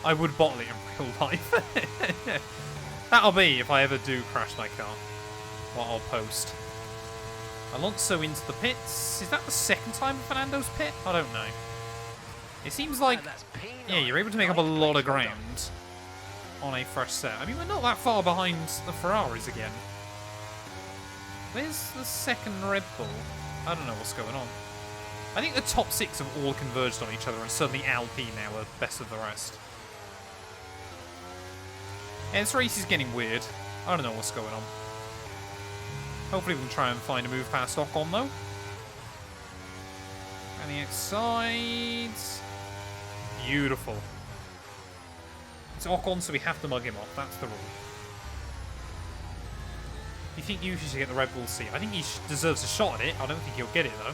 I would bottle it in real life. That'll be if I ever do crash my car. What I'll post. Alonso into the pits. Is that the second time Fernando's pit? I don't know. It seems like, yeah, you're able to make up a lot of ground on a fresh set. I mean, we're not that far behind the Ferraris again. Where's the second Red Bull? I don't know what's going on. I think the top 6 have all converged on each other, and suddenly Alpine now are best of the rest. Yeah, this race is getting weird. I don't know what's going on. Hopefully we can try and find a move past Ocon, though. And the outside. Beautiful. It's Ocon, so we have to mug him off. That's the rule. You think you should get the Red Bull seat? I think he deserves a shot at it. I don't think he'll get it, though.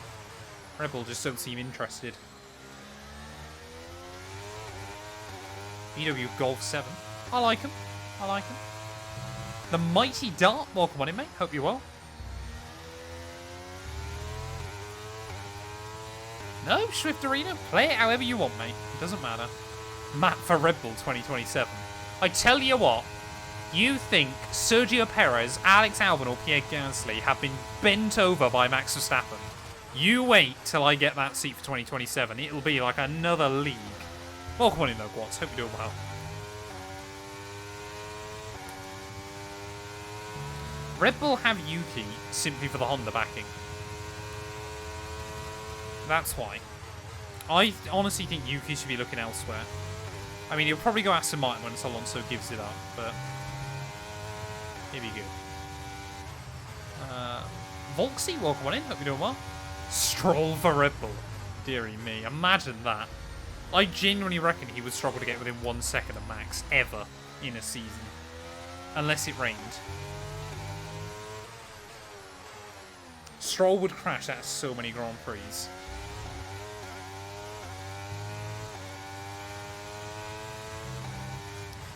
Red Bull just don't seem interested. VW Golf 7. I like him. I like him. The Mighty Dart. Welcome on in, mate. Hope you're well. No, Swift Arena. Play it however you want, mate. It doesn't matter. Map for Red Bull 2027. I tell you what. You think Sergio Perez, Alex Albon, or Pierre Gasly have been bent over by Max Verstappen? You wait till I get that seat for 2027. It'll be like another league. Welcome on in, though, Guats. Hope you're doing well. Red Bull have Yuki simply for the Honda backing. That's why. I honestly think Yuki should be looking elsewhere. I mean, he'll probably go Aston Martin when Alonso gives it up, but he'll be good. Volksy, welcome on in. Hope you're doing well. Stroll for Red Bull. Deary me. Imagine that. I genuinely reckon he would struggle to get within 1 second of Max ever in a season. Unless it rained. Stroll would crash out of so many Grand Prix.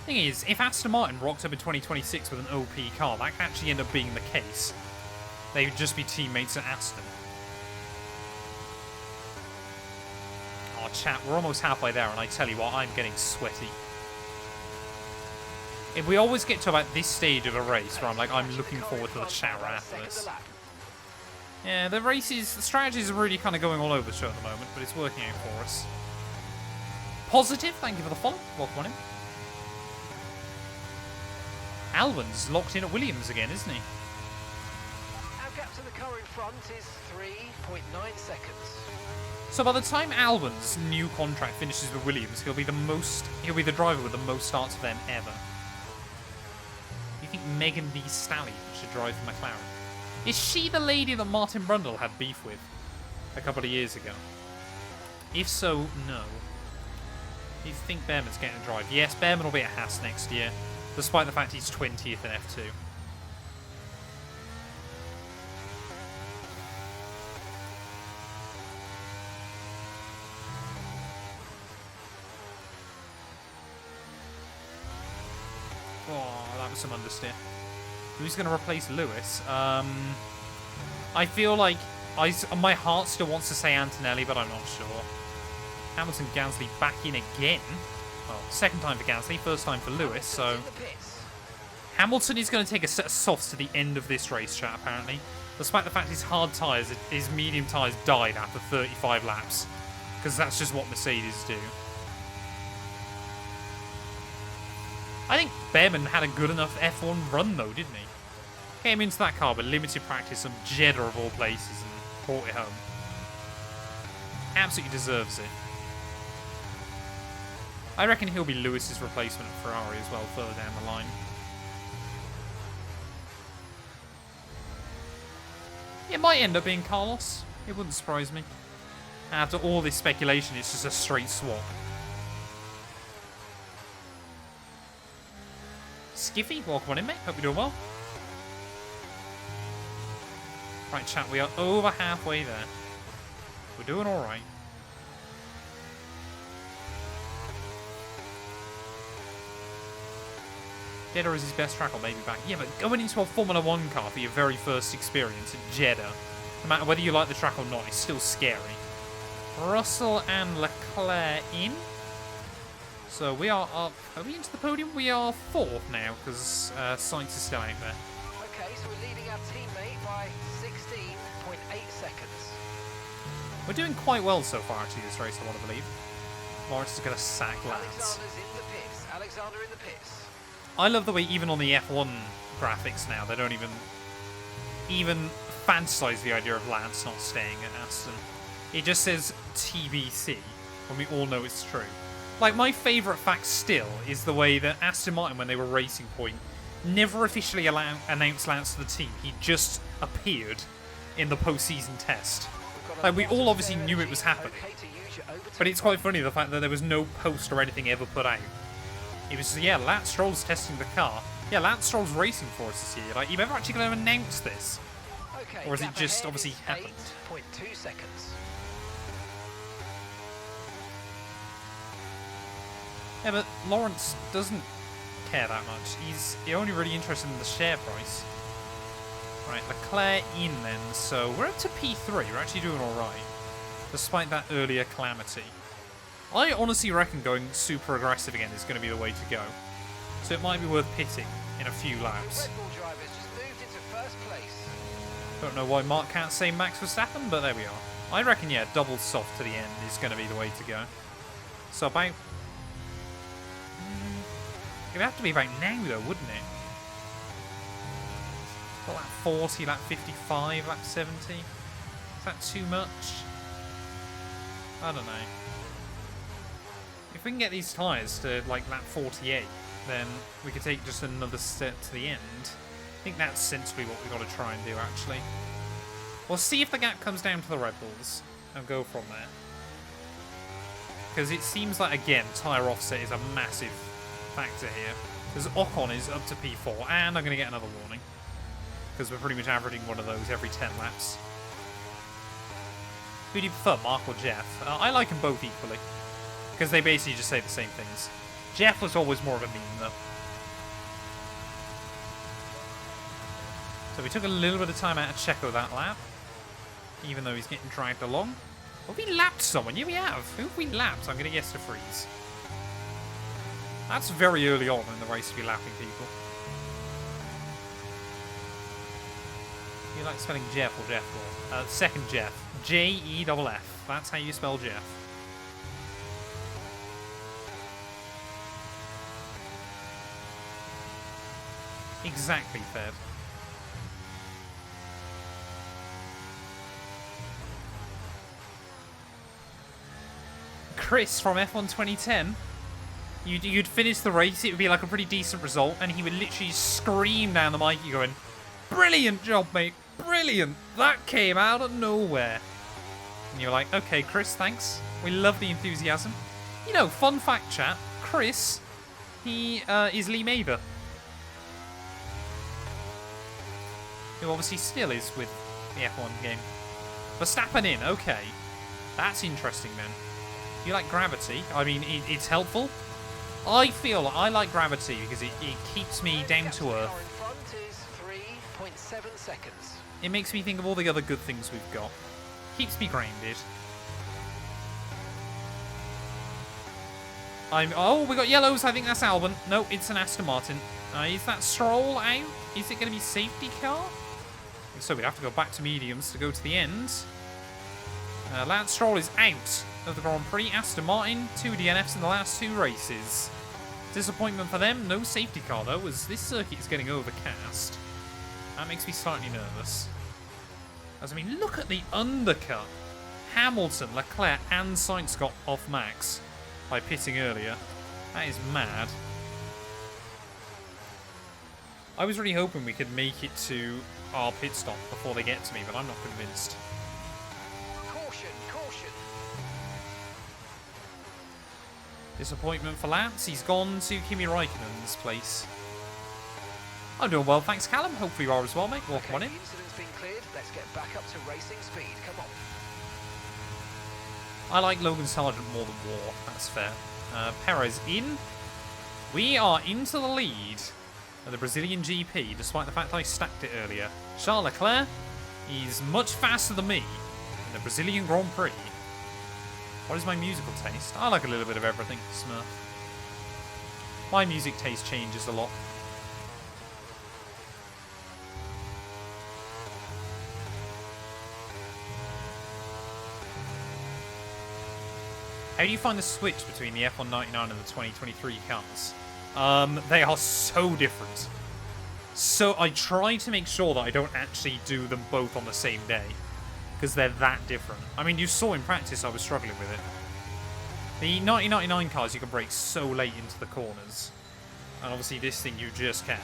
Thing is, if Aston Martin rocked up in 2026 with an OP car, that could actually end up being the case. They would just be teammates at Aston. Oh, chat, we're almost halfway there, and I tell you what, I'm getting sweaty. If we always get to about this stage of a race where I'm like, I'm looking forward to the shower after this. Yeah, the strategies are really kind of going all over the show at the moment, but it's working out for us. Positive, thank you for the follow. Welcome on in. Albon's locked in at Williams again, isn't he? Our gap to the car in front is 3.9 seconds. So by the time Albon's new contract finishes with Williams, he'll be the driver with the most starts for them ever. You think Megan Thee Stallion should drive for McLaren? Is she the lady that Martin Brundle had beef with a couple of years ago? If so, no. You think Behrman's getting a drive? Yes, Behrman will be at Haas next year, despite the fact he's 20th in F2. Oh, that was some understeer. Who's going to replace Lewis? I feel like my heart still wants to say Antonelli, but I'm not sure. Hamilton, Gasly back in again. Well, second time for Gasly, first time for Lewis, so Hamilton is going to take a set of softs to the end of this race, chat, apparently. Despite the fact his hard tyres, his medium tyres died after 35 laps. because that's just what Mercedes do. I think Behrman had a good enough F1 run, though, didn't he? Came into that car with limited practice on Jeddah of all places and brought it home. Absolutely deserves it. I reckon he'll be Lewis's replacement at Ferrari as well, further down the line. It might end up being Carlos. It wouldn't surprise me. After all this speculation, it's just a straight swap. Skiffy, welcome on in, mate. Hope you're doing well. Right, chat, we are over halfway there. We're doing alright. Jeddah is his best track, or maybe back. Yeah, but going into a Formula 1 car for your very first experience at Jeddah, no matter whether you like the track or not, it's still scary. Russell and Leclerc in. So we are up. Are we into the podium? We are 4th now, because Sainz is still out there. Okay, so we're leading our teammate by 16.8 seconds. We're doing quite well so far, actually, this race, I want to believe. Lawrence is going to sack Lance. Alexander's in the pits. Alexander in the pits. I love the way even on the F1 graphics now, they don't even fantasize the idea of Lance not staying at Aston. It just says TBC, when we all know it's true. Like, my favourite fact still is the way that Aston Martin, when they were Racing Point, never officially announced Lance to the team. He just appeared in the postseason test. Like, we all obviously knew it was happening. But it's quite funny, the fact that there was no post or anything ever put out. It was, yeah, Lance Stroll's testing the car. Yeah, Lance Stroll's racing for us this year. Like, you ever actually going to announce this? Okay, Or is it just obviously happened? 8.2 seconds. Yeah, but Lawrence doesn't care that much. He's only really interested in the share price. Right, Leclerc in then. So we're up to P3. We're actually doing alright. Despite that earlier calamity. I honestly reckon going super aggressive again is going to be the way to go. So it might be worth pitting in a few laps. Red Bull drivers just moved into first place. Don't know why Mark can't say Max Verstappen, but there we are. I reckon, yeah, double soft to the end is going to be the way to go. So about... It would have to be about now, though, wouldn't it? Lap 40, lap 55, lap 70. Is that too much? I don't know. If we can get these tyres to, like, lap 48, then we could take just another step to the end. I think that's sensibly what we've got to try and do, actually. We'll see if the gap comes down to the Red Bulls and go from there. Because it seems like, again, tyre offset is a massive factor here. Because Ocon is up to P4, and I'm going to get another warning. Because we're pretty much averaging one of those every 10 laps. Who do you prefer, Mark or Jeff? I like them both equally. Because they basically just say the same things. Jeff was always more of a meme, though. So we took a little bit of time out of Checo that lap. Even though he's getting dragged along. Have we lapped someone? Yeah, we have. Who have we lapped? I'm going to guess De Vries. That's very early on in the race to be lapping people. You like spelling Jeff or Jeff more? Second Jeff. J-E-F-F. That's how you spell Jeff. Exactly, Fed. Chris from F1 2010. You'd finish the race, it would be like a pretty decent result, and he would literally scream down the mic, going, "Brilliant job, mate! Brilliant! That came out of nowhere." And you're like, okay, Chris, thanks. We love the enthusiasm. You know, fun fact, chat, Chris, he is Lee Mather. Who obviously still is with the F1 game. Verstappen in, okay. That's interesting, then. You like gravity? I mean, it's helpful. I feel I like gravity because it keeps me down to earth. In front is 3.7 seconds. It makes me think of all the other good things we've got. Keeps me grounded. Oh, we got yellows. I think that's Albon. No, it's an Aston Martin. Is that Stroll out? Is it going to be safety car? So we'd have to go back to mediums to go to the end. Lance Stroll is out. of the Grand Prix. Aston Martin, 2 DNFs in the last 2 races. Disappointment for them, no safety car though, as this circuit is getting overcast. That makes me slightly nervous. As I mean, look at the undercut. Hamilton, Leclerc and Sainz got off Max by pitting earlier. That is mad. I was really hoping we could make it to our pit stop before they get to me, but I'm not convinced. Caution, caution. Disappointment for Lance. He's gone to Kimi Raikkonen's place. I'm doing well, thanks Callum. Hopefully you are as well, mate. Welcome on in. The incident's been cleared. Let's get back up to racing speed. Come on. I like Logan Sargent more than War. That's fair. Perez in. We are into the lead of the Brazilian GP, despite the fact I stacked it earlier. Charles Leclerc is much faster than me in the Brazilian Grand Prix. What is my musical taste? I like a little bit of everything, Smurf. My music taste changes a lot. How do you find the switch between the F199 and the 2023 cars? They are so different. So I try to make sure that I don't actually do them both on the same day, because they're that different. I mean, you saw in practice I was struggling with it. The 1999 cars, you can brake so late into the corners. And obviously this thing you just can't.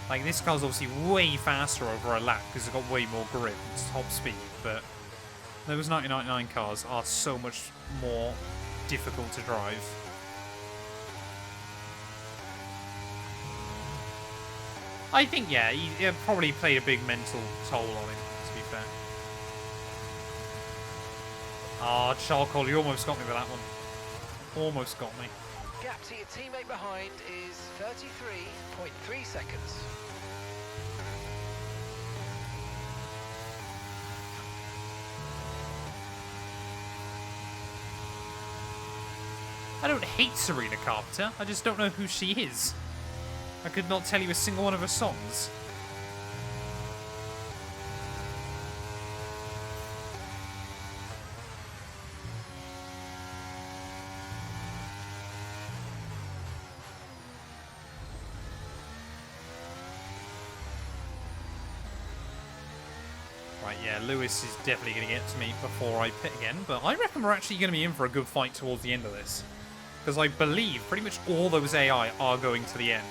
Like, this car's obviously way faster over a lap because it's got way more grip. It's top speed, but those 1999 cars are so much more difficult to drive. I think, yeah, he probably played a big mental toll on him, to be fair. Ah, Charcoal, you almost got me with that one. Almost got me. Gap to your teammate behind is 33.3 seconds. I don't hate Serena Carpenter, I just don't know who she is. I could not tell you a single one of her songs. Right, yeah, Lewis is definitely going to get to me before I pit again, but I reckon we're actually going to be in for a good fight towards the end of this. Because I believe pretty much all those AI are going to the end.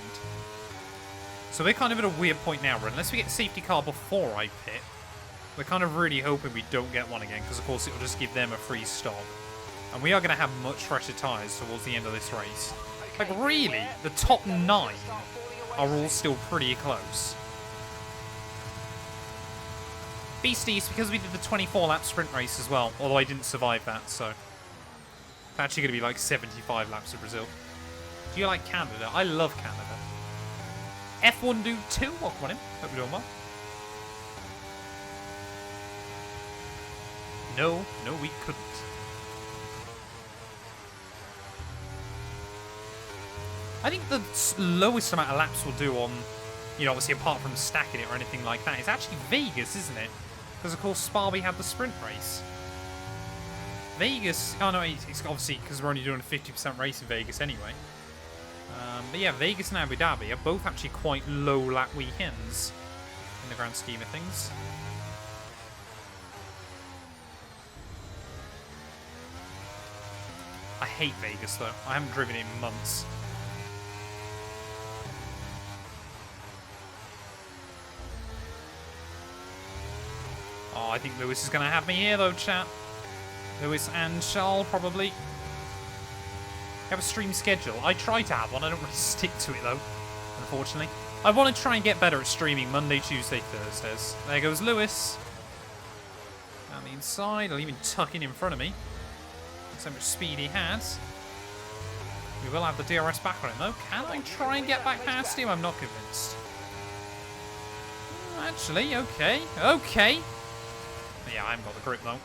So we're kind of at a weird point now, where unless we get a safety car before I pit, we're kind of really hoping we don't get one again, because of course it will just give them a free stop. And we are going to have much fresher tyres towards the end of this race. Like really, the top 9 are all still pretty close. Beasties, because we did the 24-lap sprint race as well, although I didn't survive that, so it's actually going to be like 75 laps of Brazil. Do you like Canada? I love Canada. F1 Dude 2, welcome on in. Hope you're doing well. No, we couldn't. I think the lowest amount of laps we'll do on, you know, obviously apart from stacking it or anything like that, is actually Vegas, isn't it? Because, of course, Spa, we had the sprint race. Vegas... Oh, no, it's obviously because we're only doing a 50% race in Vegas anyway. But, yeah, Vegas and Abu Dhabi are both actually quite low lap weekends in the grand scheme of things. I hate Vegas, though. I haven't driven it in months. Oh, I think Lewis is going to have me here, though, chat. Lewis and Charles, probably. Have a stream schedule. I try to have one. I don't really stick to it, though, unfortunately. I want to try and get better at streaming Monday, Tuesday, Thursdays. There goes Lewis. Down the inside. I'll even tuck in front of me. So much speed he has. We will have the DRS back on him, though. Can I try and get back past him? I'm not convinced. Actually, okay. Okay. Yeah, I haven't got the grip, though.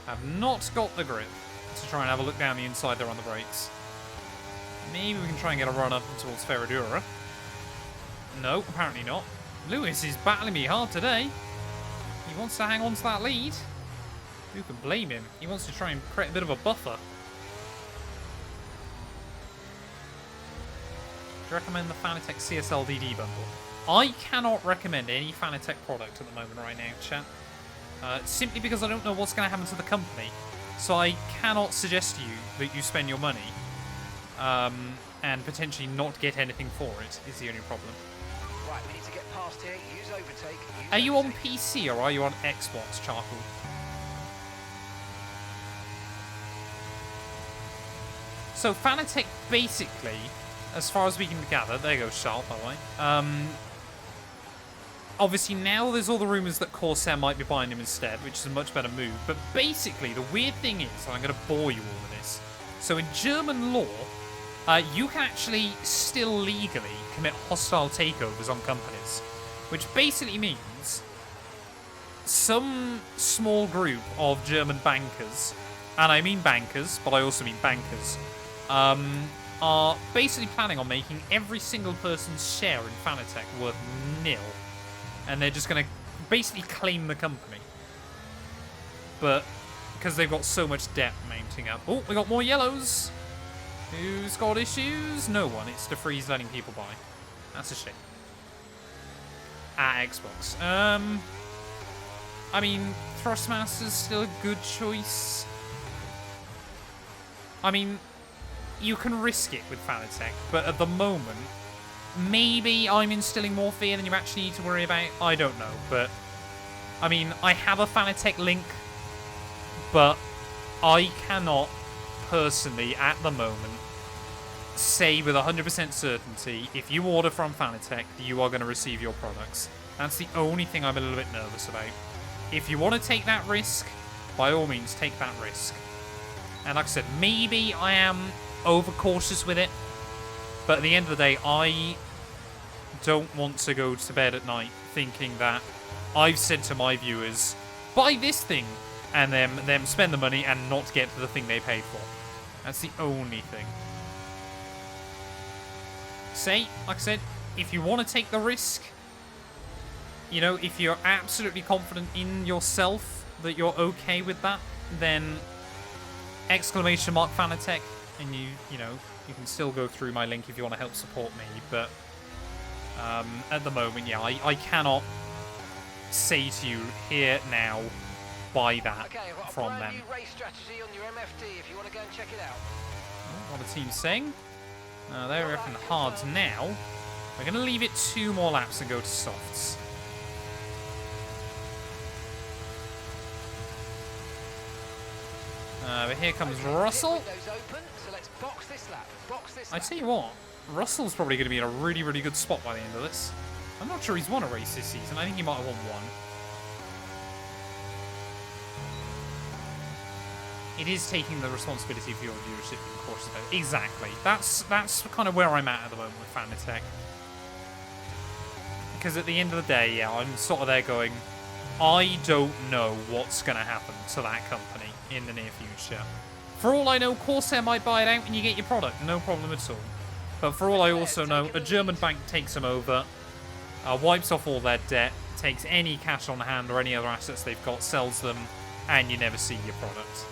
Have not got the grip to try and have a look down the inside there on the brakes. Maybe we can try and get a run up towards Ferradura. No, apparently not. Lewis is battling me hard today. He wants to hang on to that lead. Who can blame him? He wants to try and create a bit of a buffer. Do you recommend the Fanatec CSL-DD bundle? I cannot recommend any Fanatec product at the moment right now, chat. Simply because I don't know what's going to happen to the company. So I cannot suggest to you that you spend your money and potentially not get anything for it, is the only problem. Right, we need to get past here. Use overtake. Are you on PC or are you on Xbox, Charcoal? So Fanatec basically, as far as we can gather, there goes Charles, by the way. Obviously now there's all the rumours that Corsair might be buying him instead, which is a much better move. But basically, the weird thing is, and I'm going to bore you all with this. So in German law, you can actually still legally commit hostile takeovers on companies, which basically means some small group of German bankers, and I mean bankers, but I also mean bankers, are basically planning on making every single person's share in Fanatec worth nil. And they're just going to basically claim the company. But because they've got so much debt mounting up. Oh, we got more yellows. Who's got issues? No one. It's DeFreeze letting people buy. That's a shame. At Xbox. I mean, Thrustmaster's still a good choice. I mean, you can risk it with Fanatec, but at the moment, maybe I'm instilling more fear than you actually need to worry about. I don't know, but I mean, I have a Fanatec link, but I cannot personally, at the moment, say with 100% certainty if you order from Fanatec, you are going to receive your products. That's the only thing I'm a little bit nervous about. If you want to take that risk, by all means, take that risk. And like I said, maybe I am overcautious with it, but at the end of the day, I don't want to go to bed at night thinking that I've said to my viewers, buy this thing, and them spend the money and not get to the thing they paid for. That's the only thing. Say, like I said, if you want to take the risk, you know, if you're absolutely confident in yourself that you're okay with that, then exclamation mark Fanatec, and you know, you can still go through my link if you want to help support me, but at the moment, yeah, I cannot say to you here now, buy that from them. New race strategy on your MFD if you want to go and check it out. What the team's saying? They're ripping hards now. We're going to leave it 2 more laps and go to softs. But here comes Russell. I tell you what, Russell's probably going to be in a really, really good spot by the end of this. I'm not sure he's won a race this season. I think he might have won one. It is taking the responsibility for your viewership and cautious about it. Exactly. That's kind of where I'm at the moment with Fanatec. Because at the end of the day, yeah, I'm sort of there going, I don't know what's going to happen to that company in the near future. For all I know, Corsair might buy it out and you get your product. No problem at all. But for all I also know, a German bank takes them over, wipes off all their debt, takes any cash on hand or any other assets they've got, sells them, and you never see your product.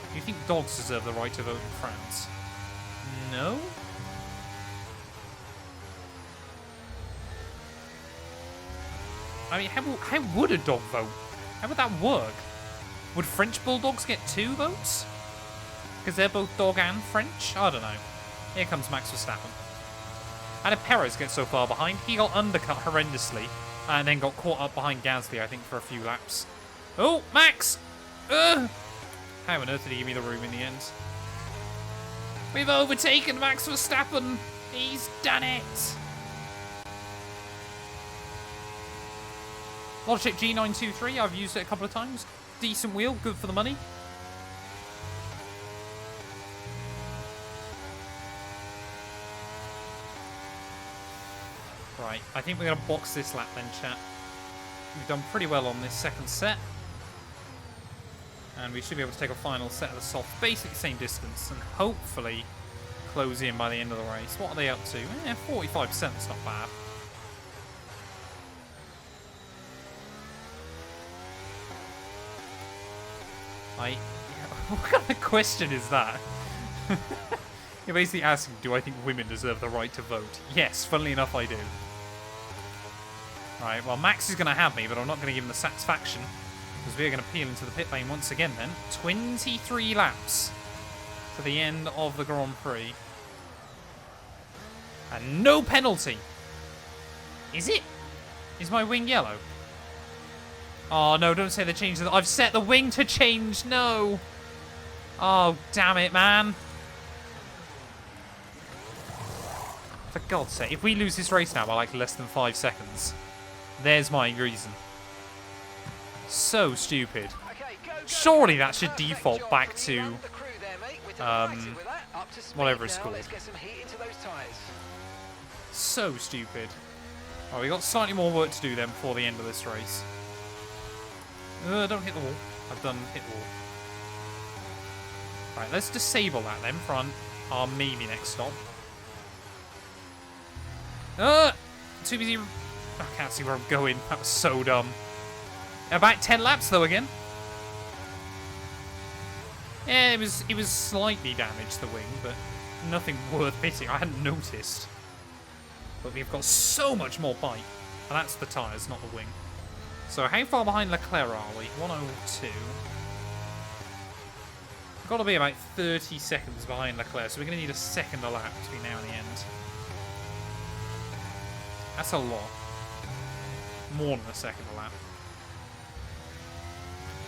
Do you think dogs deserve the right to vote in France? No? I mean, how would a dog vote? How would that work? Would French bulldogs get 2 votes? Because they're both dog and French? I don't know. Here comes Max Verstappen. How did Perez get so far behind? He got undercut horrendously and then got caught up behind Gasly, I think, for a few laps. Oh, Max! How on earth did he give me the room in the end? We've overtaken Max Verstappen! He's done it! Logitech G923, I've used it a couple of times. Decent wheel, good for the money. Right, I think we're going to box this lap then, chat. We've done pretty well on this second set. And we should be able to take a final set of the soft, basically same distance, and hopefully close in by the end of the race. What are they up to? 45%, that's not bad. What kind of question is that? You're basically asking, do I think women deserve the right to vote? Yes, funnily enough, I do. Right, well, Max is going to have me, but I'm not going to give him the satisfaction. Because we're going to peel into the pit lane once again then. 23 laps to the end of the Grand Prix. And no penalty. Is it? Is my wing yellow? Oh, no, don't say they changed it. I've set the wing to change. No. Oh, damn it, man. For God's sake, if we lose this race now by like less than 5 seconds, there's my reason. So stupid. Surely that should default back to whatever it's called. So stupid. Oh, we got slightly more work to do then before the end of this race. Don't hit the wall. I've done hit the wall. Right, let's disable that then for our maybe next stop. Too busy. I can't see where I'm going. That was so dumb. About 10 laps though again. Yeah, it was slightly damaged, the wing, but nothing worth hitting. I hadn't noticed. But we've got so much more bite. And that's the tyres, not the wing. So how far behind Leclerc are we? 102. We've got to be about 30 seconds behind Leclerc, so we're going to need a second a lap between now and the end. That's a lot. More than a second a lap.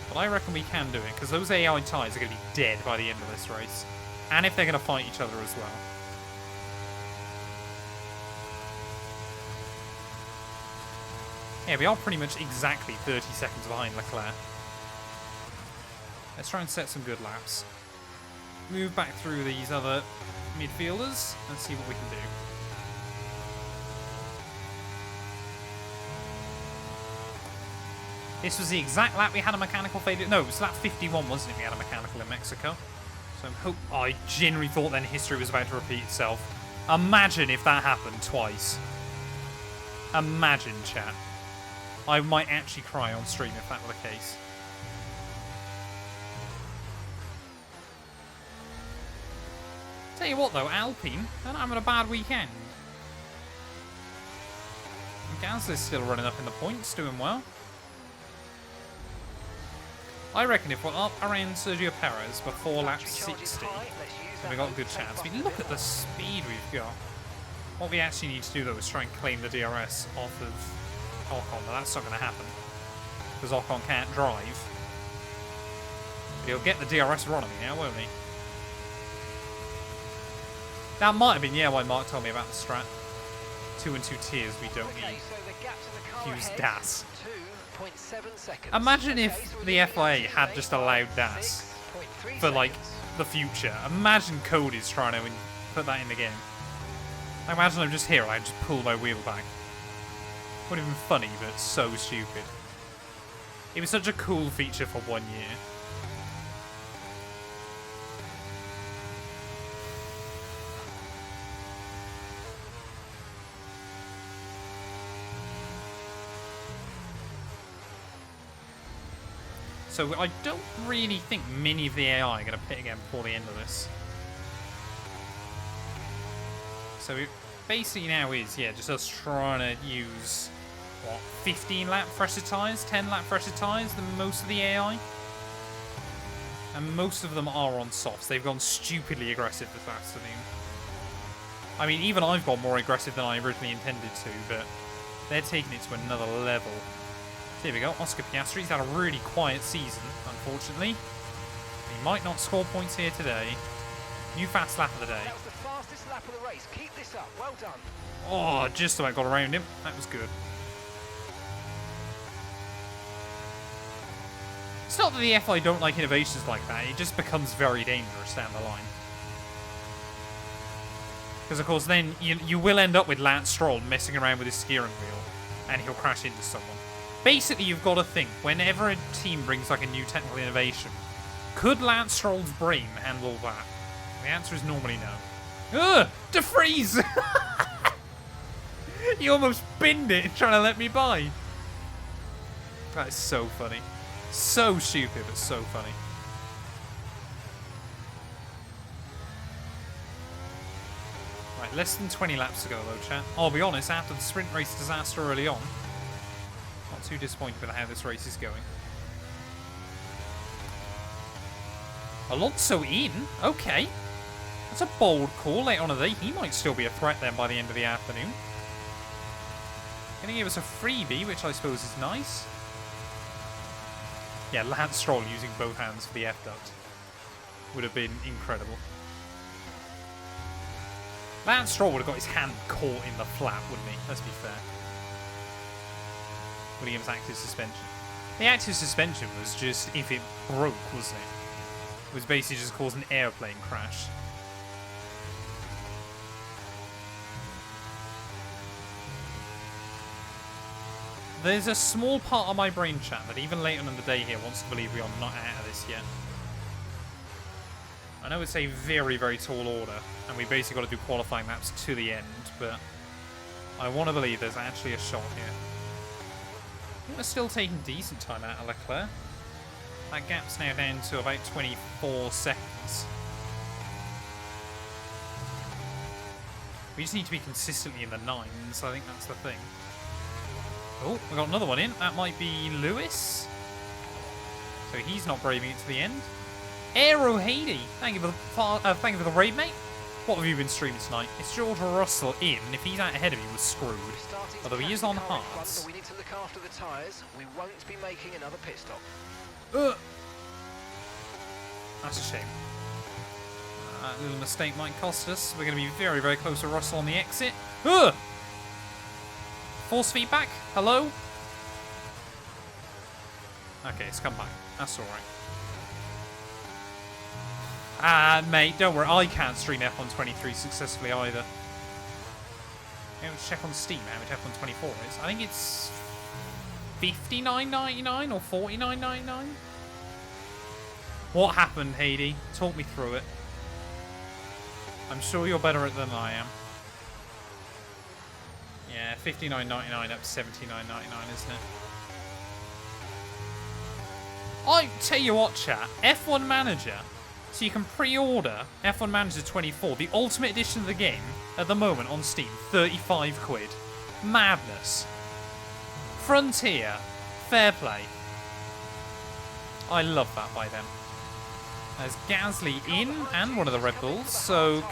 But I reckon we can do it, because those AI tyres are going to be dead by the end of this race. And if they're going to fight each other as well. Yeah, we are pretty much exactly 30 seconds behind Leclerc. Let's try and set some good laps. Move back through these other midfielders and see what we can do. This was the exact lap we had a mechanical failure. No, it was lap 51, wasn't it? We had a mechanical in Mexico. So I genuinely thought then history was about to repeat itself. Imagine if that happened twice. Imagine, chat. I might actually cry on stream if that were the case. Tell you what though, Alpine, they're not having a bad weekend. Gasly's still running up in the points, doing well. I reckon if we're up around Sergio Perez before lap 60, then we've got a good chance. I mean, look at the speed we've got. What we actually need to do though is try and claim the DRS off of Ocon, but that's not going to happen because Ocon can't drive. But he'll get the DRS run on me now, won't he? That might have been, yeah, why Mark told me about the strat. 2 and 2 tiers, we don't need. Use DAS. Imagine if the FIA had just allowed DAS for, like, the future. Imagine Cody's trying to put that in the game. I imagine I'm just here, I just pull my wheel back. Would have been funny, but so stupid. It was such a cool feature for 1 year. So I don't really think many of the AI are going to pit again before the end of this. So it basically now is, yeah, just us trying to use, what, 15 lap fresher tyres, 10 lap fresher tyres than most of the AI. And most of them are on softs. They've gone stupidly aggressive this afternoon. I mean, even I've gone more aggressive than I originally intended to, but they're taking it to another level. Here we go, Oscar Piastri's had a really quiet season, unfortunately. He might not score points here today. New fast lap of the day. That was the fastest lap of the race. Keep this up. Well done. Oh, just about got around him. That was good. It's not that the FI don't like innovations like that. It just becomes very dangerous down the line. Because, of course, then you will end up with Lance Stroll messing around with his steering wheel. And he'll crash into someone. Basically, you've got to think, whenever a team brings like a new technical innovation, could Lance Stroll's brain handle that? The answer is normally no. Ugh! DeFreeze! You almost binned it trying to let me by. That is so funny. So stupid, but so funny. less than 20 laps to go though, chat. I'll be honest, after the sprint race disaster early on, not too disappointed with how this race is going. Alonso in? Okay. That's a bold call late on in the day. He might still be a threat then by the end of the afternoon. Gonna give us a freebie, which I suppose is nice. Yeah, Lance Stroll using both hands for the F-duct would have been incredible. Lance Stroll would have got his hand caught in the flap, wouldn't he? Let's be fair. Williams active suspension. The active suspension was just if it broke, wasn't it? It was basically just cause an airplane crash. There's a small part of my brain, chat, that even later on in the day here wants to believe we are not out of this yet. I know it's a very, very tall order, and we basically got to do qualifying laps to the end, but I want to believe there's actually a shot here. I think we're still taking decent time out of Leclerc. That gap's now down to about 24 seconds. We just need to be consistently in the 9s, I think that's the thing. Oh, we got another one in. That might be Lewis. So he's not braving it to the end. Aero Haiti, thank you for the raid, mate. What have you been streaming tonight? It's George Russell in. If he's out ahead of me, we're screwed. Although he is on hards. We need to look after the tyres. We won't be making another pit stop. That's a shame. That little mistake might cost us. We're going to be very, very close to Russell on the exit. Force feedback? Hello? Okay, it's come back. That's alright. Mate, don't worry. I can't stream F123 successfully either. Let's check on Steam how much F124 is. I think it's $59.99 or $49.99. What happened, Haiti? Talk me through it. I'm sure you're better at it than I am. Yeah, $59.99 up to $79.99, isn't it? I tell you what, chat. F1 Manager. So you can pre-order F1 Manager 24, the Ultimate Edition of the game, at the moment on Steam. 35 quid. Madness. Frontier. Fair play. I love that by them. There's Gasly in and one of the Red Bulls, so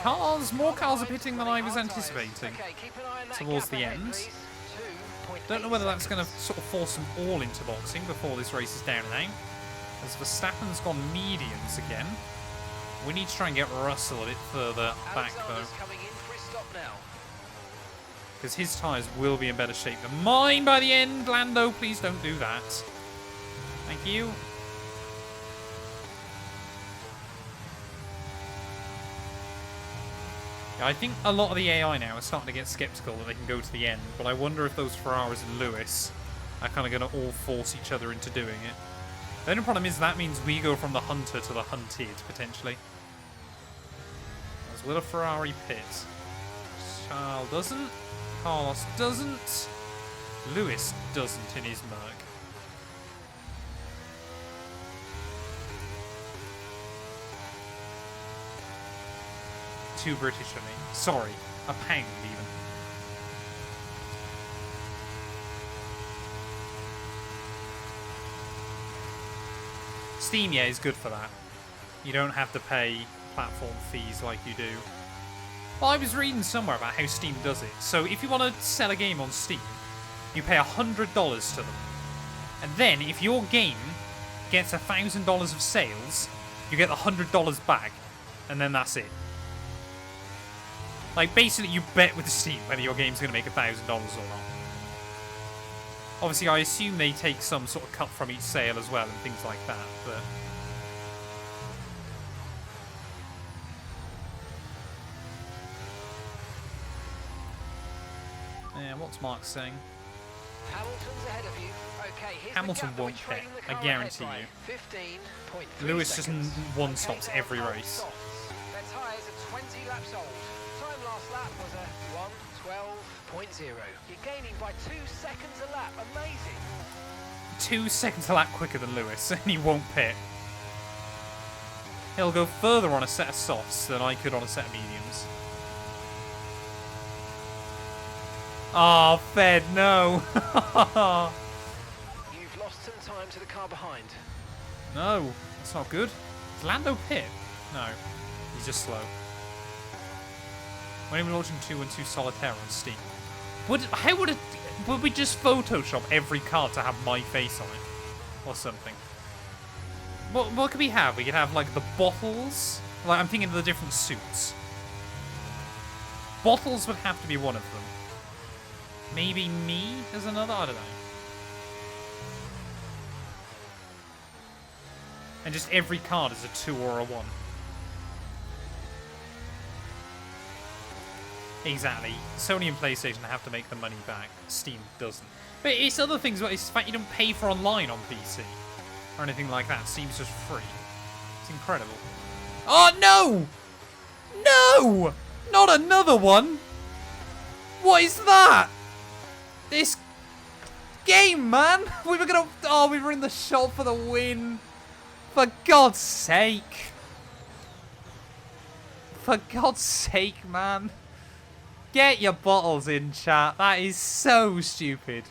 more cars are pitting than I was anticipating towards the end. Don't know whether that's going to sort of force them all into boxing before this race is down and out. As Verstappen's gone mediums again. We need to try and get Russell a bit further back though. Because his tyres will be in better shape than mine by the end. Lando, please don't do that. Thank you. I think a lot of the AI now are starting to get skeptical that they can go to the end, but I wonder if those Ferraris and Lewis are kind of going to all force each other into doing it. The only problem is that means we go from the hunter to the hunted, potentially. As will a Ferrari pit. Charles doesn't. Carlos doesn't. Lewis doesn't in his Merc. Too British for me. Sorry. A pound, even. Steam, yeah, is good for that. You don't have to pay platform fees like you do. Well, I was reading somewhere about how Steam does it. So if you want to sell a game on Steam, you pay $100 to them. And then if your game gets $1,000 of sales, you get the $100 back. And then that's it. Like, basically, you bet with Steam whether your game's going to make $1,000 or not. Obviously, I assume they take some sort of cut from each sale as well and things like that, but... Yeah, what's Mark saying? Hamilton's ahead of you. Okay, Hamilton won't pit, I guarantee you. Lewis just one-stops every race. Their tyres are 20 laps old. Time last lap was a 1:12.0. You're gaining by 2 seconds a lap. Amazing. 2 seconds a lap quicker than Lewis, and he won't pit. He'll go further on a set of softs than I could on a set of mediums. Oh, Fed, no. You've lost some time to the car behind. No, that's not good. Is Lando pit? No, he's just slow. When are we launching 2-1-2 Solitaire on Steam? Would we just Photoshop every car to have my face on it? Or something? What could we have? We could have, like, the bottles. Like, I'm thinking of the different suits. Bottles would have to be one of them. Maybe me as another? I don't know. And just every card is a 2 or a 1. Exactly. Sony and PlayStation have to make the money back. Steam doesn't. But it's other things. It's the fact you don't pay for online on PC. Or anything like that. Steam's just free. It's incredible. Oh, no! No! Not another one! What is that? This game, man! We were gonna... Oh, we were in the shop for the win. For God's sake. For God's sake, man. Get your bottles in, chat. That is so stupid.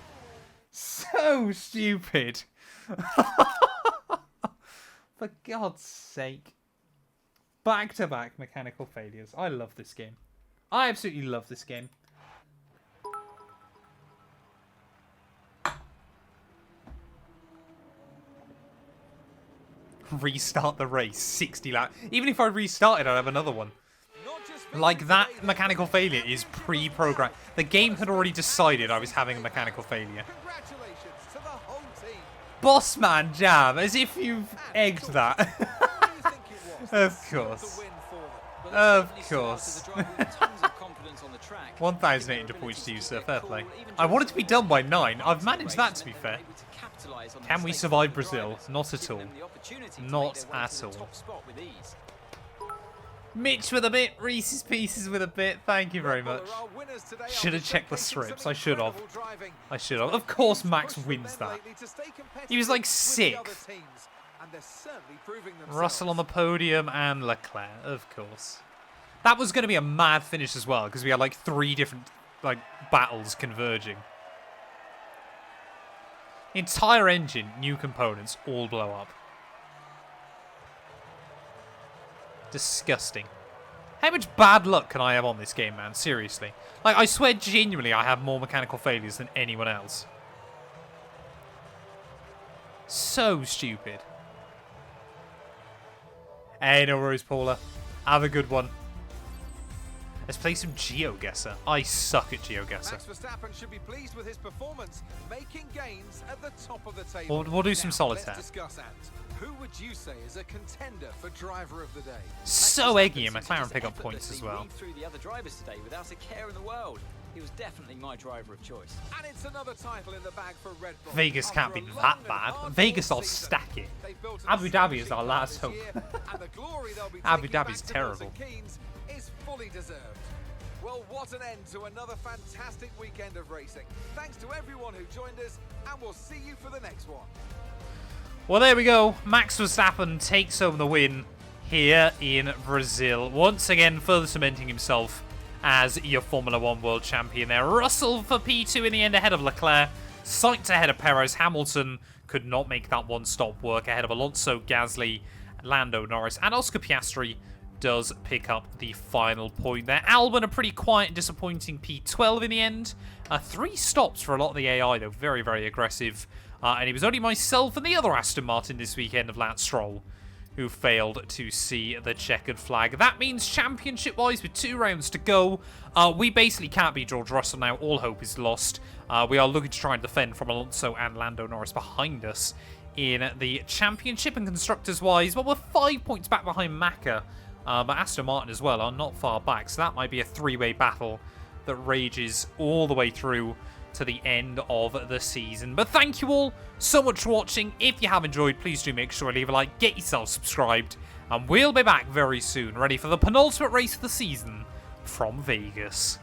So stupid. For God's sake. Back-to-back mechanical failures. I love this game. I absolutely love this game. Restart the race. 60 laps. Even if I restarted, I'd have another one. Like, that mechanical failure is pre-programmed. The game had already decided I was having a mechanical failure. Congratulations to the whole team. Bossman jam, as if you've egged that. What do you think it was? Of course. The win for them. Of course. 1,800 points to you, sir. Fair play. I want it to be done by 9. I've managed that, to be fair. Can we survive Brazil? Not at all. Not at all. Mitch with a bit, Reese's Pieces with a bit. Thank you very much. Should have checked the scripts. I should have. I should have. Of course Max wins that. He was like 6th. Russell on the podium and Leclerc, of course. That was going to be a mad finish as well, because we had like 3 different like battles converging. Entire engine, new components, all blow up. Disgusting. How much bad luck can I have on this game, man? Seriously. Like, I swear genuinely I have more mechanical failures than anyone else. So stupid. Hey, no worries, Paula. Have a good one. Let's play some GeoGuessr. I suck at GeoGuessr. Max Verstappen should be pleased with his performance, making gains at the top of the table. We'll do some solitaire. Let's discuss, Ant. Who would you say is a contender for driver of the day? So eggy, and McLaren pick up points as well. Through the other drivers today without a care in the world. He was definitely my driver of choice. And it's another title in the bag for Red Bull. Vegas can't be that bad. Vegas, I'll stack it. Abu Dhabi is our last hope. Abu Dhabi's terrible. Is fully deserved. Well, what an end to another fantastic weekend of racing. Thanks to everyone who joined us, and we'll see you for the next one. Well, there we go. Max Verstappen takes home the win here in Brazil. Once again, further cementing himself as your Formula 1 World Champion there. Russell for P2 in the end ahead of Leclerc. Sainz ahead of Perez. Hamilton could not make that one-stop work ahead of Alonso, Gasly, Lando Norris, and Oscar Piastri does pick up the final point there. Albon, a pretty quiet and disappointing P12 in the end. 3 stops for a lot of the AI, though. Very, very aggressive. And it was only myself and the other Aston Martin this weekend of Lance Stroll who failed to see the checkered flag. That means championship-wise, with 2 rounds to go, we basically can't beat George Russell now. All hope is lost. We are looking to try and defend from Alonso and Lando Norris behind us in the championship. And constructors-wise, well, we're 5 points back behind Maka. But Aston Martin as well are not far back, so that might be a 3-way battle that rages all the way through to the end of the season. But thank you all so much for watching. If you have enjoyed, please do make sure to leave a like, get yourself subscribed, and we'll be back very soon, ready for the penultimate race of the season from Vegas.